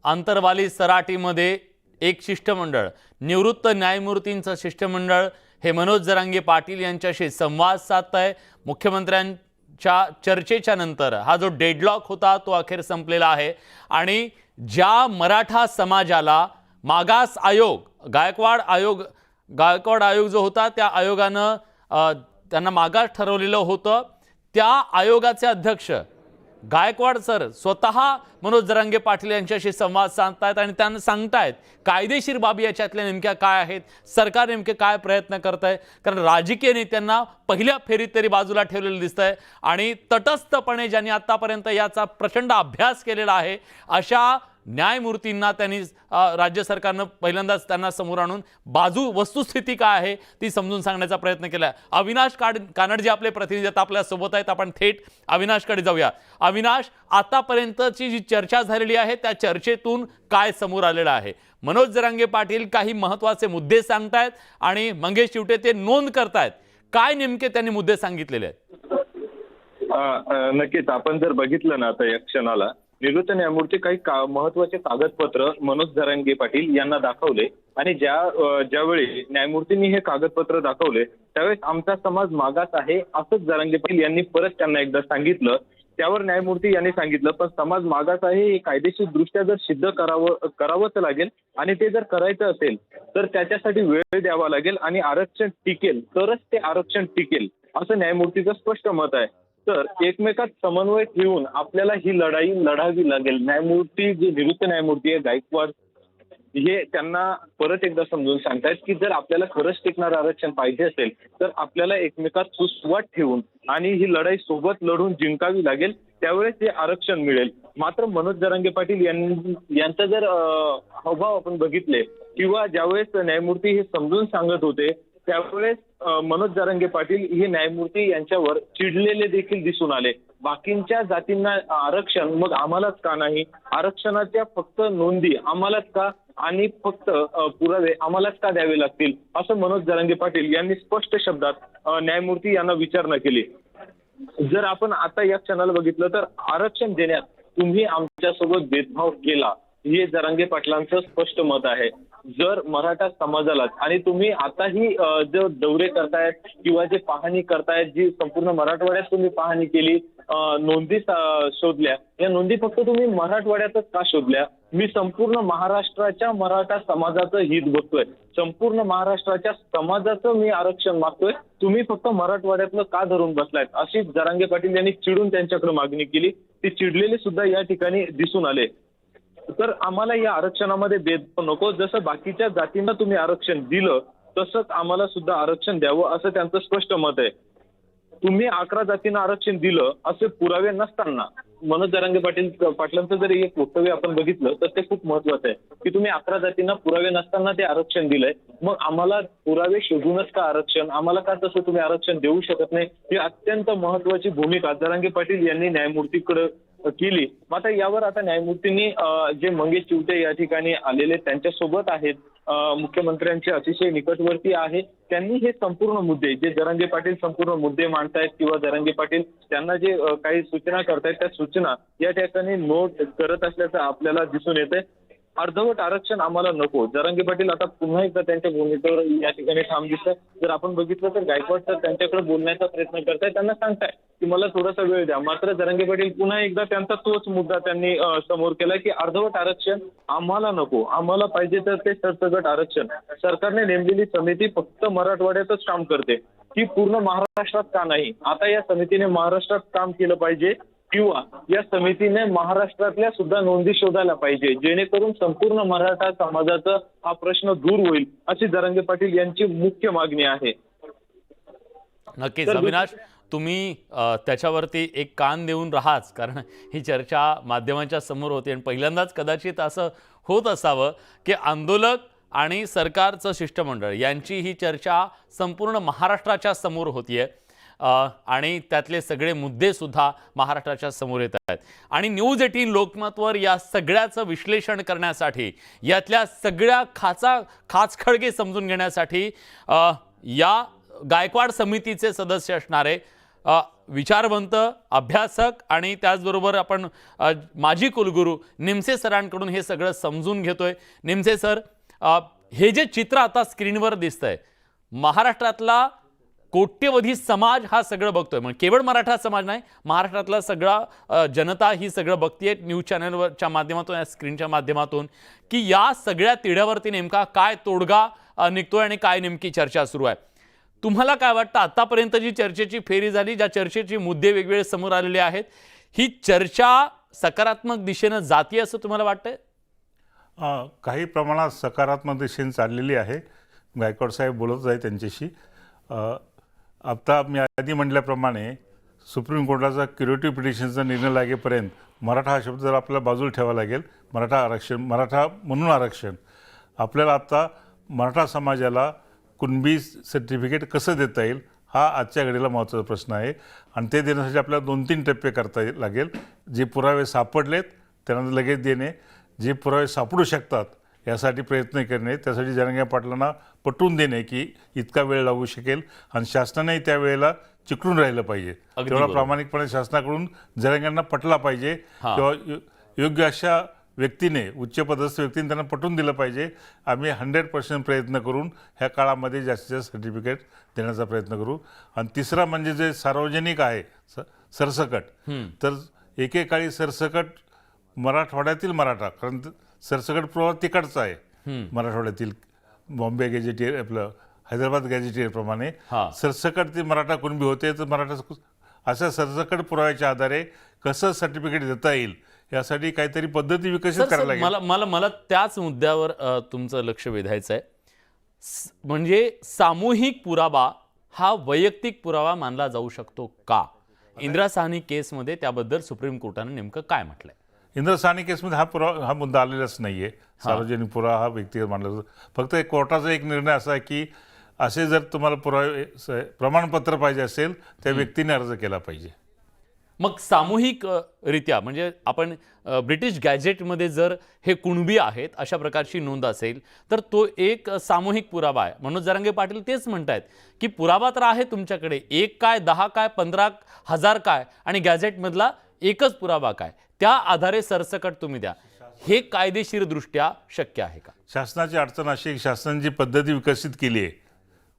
आंतरवाली सराटीमध्ये एक शिष्टमंडळ, निवृत्त न्यायमूर्तींचं शिष्टमंडळ हे मनोज जरांगे पाटील यांच्याशी संवाद साधत आहे. मुख्यमंत्र्यांच्या चर्चेच्या नंतर हा जो डेडलॉक होता तो अखेर संपलेला आहे. आणि ज्या मराठा समाजाला मागास आयोग, गायकवाड आयोग जो होता त्या आयोगानं त्यांना मागास ठरवलेलं होतं, त्या आयोगाचे अध्यक्ष गायकवाड सर स्वतः मनोज जरांगे पाटील यांच्याशी संवाद साधतायत आणि त्यांना सांगतायत कायदेशीर बाबी याच्यातल्या नेमक्या काय आहेत, सरकार नेमके काय प्रयत्न करत आहे. कारण राजकीय नेत्यांना पहिल्या फेरीत तरी बाजूला ठेवलेलं दिसतंय आणि तटस्थपणे ज्यांनी आतापर्यंत याचा प्रचंड अभ्यास केलेला आहे अशा न्यायमूर्तींना त्यांनी राज्य सरकारनं पहिल्यांदाच त्यांना समोर आणून वस्तुस्थिती काय आहे ती समजून सांगण्याचा प्रयत्न केला. अविनाश कानडजी आपले प्रतिनिधी आता आपल्या सोबत आहेत. आपण थेट अविनाशकडे जाऊया. अविनाश, आतापर्यंतची जी चर्चा झालेली आहे त्या चर्चेतून काय समोर आलेलं आहे? मनोज जरांगे पाटील काही महत्त्वाचे मुद्दे सांगतायत आणि मंगेश चिवटे ते नोंद करतायत. काय नेमके त्यांनी मुद्दे सांगितलेले आहेत? नक्कीच. आपण जर बघितलं ना आता या क्षणाला निवृत्त न्यायमूर्ती काही महत्वाचे कागदपत्र मनोज जरांगे पाटील यांना दाखवले आणि ज्यावेळी न्यायमूर्तींनी हे कागदपत्र दाखवले त्यावेळेस आमचा समाज मागास आहे असंच जरांगे पाटील यांनी परत त्यांना एकदा सांगितलं. त्यावर न्यायमूर्ती यांनी सांगितलं पण समाज मागास आहे हे कायदेशीर दृष्ट्या जर सिद्ध करावंच लागेल आणि ते जर करायचं असेल तर त्याच्यासाठी वेळ द्यावा लागेल आणि आरक्षण टिकेल तरच ते आरक्षण टिकेल असं न्यायमूर्तीचं स्पष्ट मत आहे. तर एकमेकात समन्वय ठेवून आपल्याला ही लढाई लढावी लागेल. न्यायमूर्ती जे निवृत्त न्यायमूर्ती आहे गायकवाड हे त्यांना परत एकदा समजून सांगतायत की जर आपल्याला खरंच टिकणारं आरक्षण पाहिजे असेल तर आपल्याला एकमेकात सुसंवाद ठेवून आणि ही लढाई सोबत लढून जिंकावी लागेल, त्यावेळेस हे आरक्षण मिळेल. मात्र मनोज जरांगे पाटील यांचा जर हावभाव आपण बघितले किंवा ज्यावेळेस न्यायमूर्ती हे समजून सांगत होते त्यावेळेस मनोज जरांगे पाटील हे न्यायमूर्ती यांच्यावर चिडलेले देखील दिसून आले. बाकींच्या जातींना आरक्षण मग आम्हालाच का नाही, आरक्षणाच्या फक्त नोंदी आम्हालाच का आणि फक्त पुरावे आम्हालाच का द्यावे लागतील असं मनोज जरांगे पाटील यांनी स्पष्ट शब्दात न्यायमूर्ती यांना विचारणा केली. जर आपण आता या क्षणाला बघितलं तर आरक्षण देण्यात तुम्ही आमच्यासोबत भेदभाव केला हे जरांगे पाटलांचं स्पष्ट मत आहे. जर मराठा समाजाला आणि तुम्ही आताही जो दौरे करतायत किंवा जे पाहणी करतायत, जी संपूर्ण मराठवाड्यात तुम्ही पाहणी केली, नोंदी शोधल्या, या नोंदी फक्त तुम्ही मराठवाड्यातच का शोधल्या? मी संपूर्ण महाराष्ट्राच्या मराठा समाजाचं हित बघतोय, संपूर्ण महाराष्ट्राच्या समाजाचं मी आरक्षण मागतोय, तुम्ही फक्त मराठवाड्यातलं का धरून बसलायत? अशी जरांगे पाटील यांनी चिडून त्यांच्याकडे मागणी केली. ते चिडलेले सुद्धा या ठिकाणी दिसून आले. तर आम्हाला या आरक्षणामध्ये भेदभाव नको, जसं बाकीच्या जातींना तुम्ही आरक्षण दिलं तसंच आम्हाला सुद्धा आरक्षण द्यावं, असं त्यांचं स्पष्ट मत आहे. तुम्ही 11 जातींना आरक्षण दिलं असे पुरावे नसताना, मनोज जरांगे पाटलांचं जर एक वक्तव्य आपण बघितलं तर ते खूप महत्वाचं आहे की तुम्ही 11 जातींना पुरावे नसताना ते आरक्षण दिलंय, मग आम्हाला पुरावे शोधूनच का आरक्षण, आम्हाला का तसं तुम्ही आरक्षण देऊ शकत नाही? ही अत्यंत महत्वाची भूमिका जरांगे पाटील यांनी न्यायमूर्तीकडे केली. मात्र यावर आता न्यायमूर्तींनी जे मंगेश चिवटे या ठिकाणी आलेले त्यांच्यासोबत आहेत, मुख्यमंत्र्यांचे अतिशय निकटवर्ती आहे, त्यांनी हे संपूर्ण मुद्दे जे जरांगे पाटील संपूर्ण मुद्दे मांडतायत किंवा जरांगे पाटील त्यांना जे काही सूचना करतायत त्या सूचना या ठिकाणी नोट करत असल्याचं आपल्याला दिसून येतंय. अर्धवट आरक्षण आम्हाला नको. जरांगे पाटील आता पुन्हा एकदा त्यांच्या भूमिकेवर या ठिकाणी ठाम दिसतात. जर आपण बघितलं तर गायकवाड सर त्यांच्याकडे बोलण्याचा प्रयत्न करतायत, त्यांना सांगताय की मला थोडासा वेळ द्या. मात्र जरांगे पाटील पुन्हा एकदा त्यांचा तोच मुद्दा त्यांनी समोर केला की अर्धवट आरक्षण आम्हाला नको, आम्हाला पाहिजे तर ते सरसकट आरक्षण. सरकारने नेमलेली समिती फक्त मराठवाड्यातच काम करते, की पूर्ण महाराष्ट्रात का नाही? आता या समितीने महाराष्ट्रात काम केलं पाहिजे किंवा या समितीने महाराष्ट्रातल्या सुद्धा नोंदी शोधायला पाहिजे, जेणेकरून संपूर्ण मराठा समाजाचा हा प्रश्न दूर होईल, अशी जरांगे पाटील यांची मुख्य मागणी आहे. नक्कीच अविनाश, तुम्ही त्याच्यावरती एक कान देऊन राहाच, कारण ही चर्चा माध्यमांच्या समोर होती आणि पहिल्यांदाच कदाचित असं होत असावं की आंदोलक आणि सरकारचं शिष्टमंडळ यांची ही चर्चा संपूर्ण महाराष्ट्राच्या समोर होतीये आणि त्यातले सगळे मुद्दे सुद्धा महाराष्ट्राच्या समोर येत आहेत. आणि न्यूज 18 लोकमतवर या सगळ्याचं विश्लेषण करण्यासाठी, यातल्या सगळ्या खाचखळगे समजून घेण्यासाठी या गायकवाड समितीचे सदस्य असणारे विचारवंत, अभ्यासक आणि त्याचबरोबर आपण माजी कुलगुरू निमसे सरांकडून हे सगळं समजून घेतोय. निमसे सर, हे जे चित्र आता स्क्रीनवर दिसतंय, महाराष्ट्रातला कोट्यवधी समाज हा सगळं बघतोय, म्हणजे केवळ मराठा समाज नाही, महाराष्ट्रातला सगळा जनता ही सगळं बघतीये न्यूज चॅनलवरच्या माध्यमातून, या स्क्रीनच्या माध्यमातून, की या सगळ्या तिढ्यावरती नेमका काय तोडगा निघतोय आणि काय नेमकी चर्चा सुरू आहे. तुम्हाला काय वाटतं, आतापर्यंत जी चर्चेची फेरी झाली, ज्या चर्चेचे मुद्दे वेगवेगळे समोर आलेले आहेत, ही चर्चा सकारात्मक दिशेनं जाते असं तुम्हाला वाटतंय? काही प्रमाणात सकारात्मक दिशेने चाललेली आहे. गायकवाड साहेब बोलत आहे त्यांच्याशी. आता मी आधी म्हटल्याप्रमाणे सुप्रीम कोर्टाचा क्युरेटिव्ह पिटिशनचा निर्णय लागेपर्यंत मराठा हा शब्द जर आपल्याला बाजूला ठेवावा लागेल. मराठा आरक्षण, मराठा म्हणून आरक्षण, आपल्याला आता मराठा समाजाला कुणबी सर्टिफिकेट कसं देता येईल हा आजच्या घडीला महत्त्वाचा प्रश्न आहे. आणि ते देण्यासाठी आपल्याला 2-3 टप्पे करता लागेल. जे पुरावे सापडलेत त्यांना लगेच देणे, जे पुरावे सापडू शकतात यासाठी प्रयत्न करणे, त्यासाठी जरांगे पाटलांना पटवून देणे की इतका वेळ लागू शकेल आणि शासनानेही त्या वेळेला चिकटून राहिलं पाहिजे. तेवढा प्रामाणिकपणे शासनाकडून जरांग्यांना पटला पाहिजे किंवा योग्य अशा व्यक्तीने, उच्चपदस्थ व्यक्तीने त्यांना पटवून दिलं पाहिजे. आम्ही 100% प्रयत्न करून ह्या काळामध्ये जास्तीत जास्त सर्टिफिकेट देण्याचा प्रयत्न करू. आणि तिसरा म्हणजे जे सार्वजनिक आहे सरसकट, तर एकेकाळी सरसकट मराठवाड्यातील मराठा, कारण सरसकट पुरावा तिकडचा आहे मराठवाड्यातील, बॉम्बे गॅझेटियर, आपलं हैदराबाद गॅझेटियरप्रमाणे सरसकट ते मराठा कुणबी होते. तर मराठा अशा सरसकट पुराव्याच्या आधारे कसं सर्टिफिकेट देता येईल यासाठी काहीतरी पद्धती विकसित करायला लागेल. मला त्याच मुद्द्यावर तुमचं लक्ष वेधायचं आहे. म्हणजे सामूहिक पुरावा हा वैयक्तिक पुरावा मानला जाऊ शकतो का? इंदिरा साहनी केसमध्ये त्याबद्दल सुप्रीम कोर्टाने नेमकं काय म्हटलंय? इंदिरा साहनी केसमध्ये हा मुद्दा आलेलाच नाही आहे. सार्वजनिक पुरावा हा व्यक्तिगत मानला जातो. फक्त कोर्टाचा एक निर्णय असा आहे की असे जर तुम्हाला पुरावे, प्रमाणपत्र पाहिजे असेल त्या व्यक्तीने अर्ज केला पाहिजे. मग सामूहिक रित्या, म्हणजे आपण ब्रिटिश गॅझेटमध्ये जर हे कुणबी आहेत अशा प्रकारची नोंद असेल तर तो एक सामूहिक पुरावा आहे. मनोज जरांगे पाटील तेच म्हणतायत की पुरावा तर आहे तुमच्याकडे, 1 काय 10 काय 15,000 काय आणि गॅझेटमधला एकच पुरावा काय, त्या आधारे सरसकट तुम्ही द्या. हे कायदेशीरदृष्ट्या शक्य आहे का? शासनाची अडचण अशी आहे की शासनाने जी पद्धती विकसित केली आहे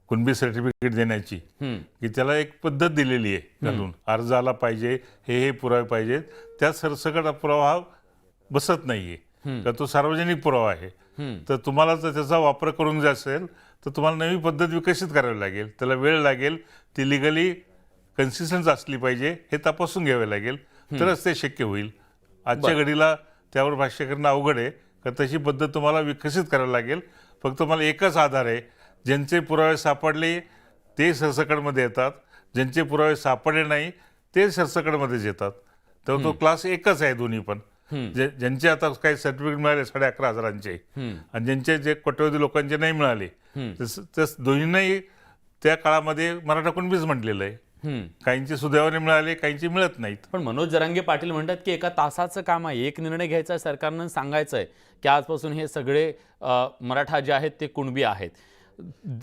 कुणबी सर्टिफिकेट देण्याची, की त्याला एक पद्धत दिलेली आहे घालून, अर्ज आला पाहिजे, हे पुरावे पाहिजेत, त्यात सरसकट पुरावा बसत नाहीये, तर तो सार्वजनिक पुरावा आहे. तर तुम्हाला जर त्याचा वापर करून जे असेल तर तुम्हाला नवी पद्धत विकसित करावी लागेल, त्याला वेळ लागेल, ती लिगली कन्सिस्टन्स असली पाहिजे, हे तपासून घ्यावे लागेल, तरच ते शक्य होईल. आजच्या घडीला त्यावर भाष्य करणं अवघड आहे, तर तशी पद्धत तुम्हाला विकसित करावी लागेल. फक्त तुम्हाला एकच आधार आहे, ज्यांचे पुरावे सापडले ते सरसकटमध्ये येतात, ज्यांचे पुरावे सापडले नाही ते सरसकटमध्येच येतात. तर तो क्लास एकच आहे दोन्ही पण. ज्यांचे आता काही सर्टिफिकेट मिळाले 11,500 आणि ज्यांचे जे कोट्यवधी लोकांचे नाही मिळाले, तस दोन्हींनाही त्या काळामध्ये मराठा कुणबीच म्हटलेलं आहे. काहींचे सुदैवाने मिळाले, काहींचे मिळत नाहीत. पण मनोज जरांगे पाटील म्हणतात की एका तासाचं काम आहे, एक निर्णय घ्यायचा आहे, सरकारनं सांगायचं आहे की आजपासून हे सगळे मराठा जे आहेत ते कुणबी आहेत.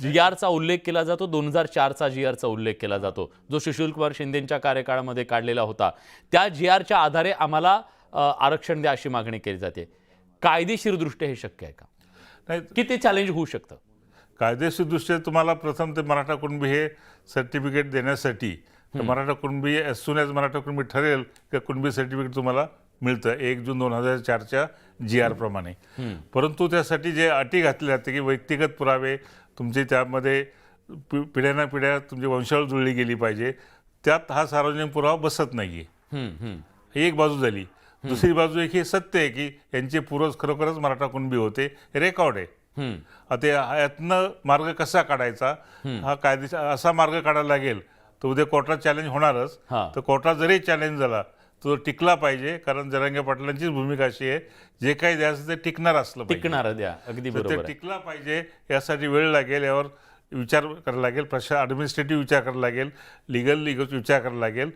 GRचा उल्लेख केला जातो, 2004चा GRचा उल्लेख केला जातो, जो सुशीलकुमार शिंदेच्या कार्यकाळामध्ये काढलेला होता. त्या GRच्या आधारे आम्हाला आरक्षण द्या अशी मागणी केली जाते. कायदेशीरदृष्ट्या हे शक्य आहे का? नाही, की ते चॅलेंज होऊ शकतं? कायदेशीरदृष्ट्या तुम्हाला प्रथम ते मराठा कुणबी हे सर्टिफिकेट देण्यासाठी Maratha Kunbi as soon as Maratha Kunbi ठरेल की कुणबी सर्टिफिकेट तुम्हाला मिळतं 1 जून 2004च्या GR प्रमाणे. परंतु त्यासाठी जे अटी घातल्या जाते की व्यक्तिगत पुरावे तुमचे त्यामध्ये पिढ्यानपिढ्या तुमची वंशावळ जुळली गेली पाहिजे, त्यात हा सार्वजनिक पुरावा बसत नाही आहे. ही एक बाजू झाली. दुसरी बाजू एक हे सत्य आहे की यांचे पूर्वज खरोखरच मराठा कुणबी होते, हे रेकॉर्ड आहे. आता यातनं मार्ग कसा काढायचा, हा कायदेशीर असा मार्ग काढायला लागेल, तर उद्या कोर्टात चॅलेंज होणारच. तर कोर्टात जरी चॅलेंज झाला तो टिकला पाहिजे, कारण जरांगे पाटलांचीच भूमिका अशी आहे, जे काही द्यायचं ते टिकणार असलं पाहिजे. टिकणार द्या, अगदी तर बरोबर ते आहे. टिकला पाहिजे, यासाठी वेळ लागेल, यावर विचार करायला लागेल, ॲडमिनिस्ट्रेटिव्ह विचार करायला लागेल, लिगल विचार करायला लागेल.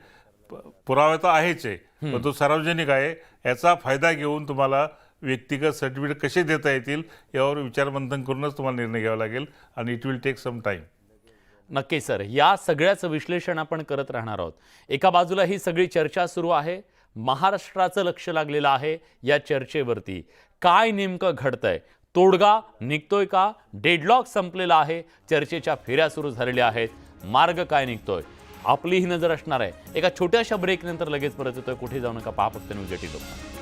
पुरावा तर आहेच आहे, पण तो सार्वजनिक आहे. याचा फायदा घेऊन तुम्हाला व्यक्तिगत सर्टिफिकेट कसे देता येतील यावर विचारमंथन करूनच तुम्हाला निर्णय घ्यावा लागेल, आणि it will take some time. नक्की सर, या सगळ्याचं विश्लेषण आपण करत राहणार आहोत. एका बाजूला ही सगळी चर्चा सुरू आहे, महाराष्ट्राचं लक्ष लागलेलं आहे या चर्चेवरती. काय नेमकं घडतंय? तोडगा निघतोय का? डेडलॉक संपलेला आहे, चर्चेच्या फेऱ्या सुरू झालेल्या आहेत, मार्ग काय निघतोय? आपली ही नजर असणार आहे. एका छोट्याशा ब्रेक नंतर लगेच परत येतोय. कुठे जाऊ नका, पहा फक्त न्यूज 18 लोकमत.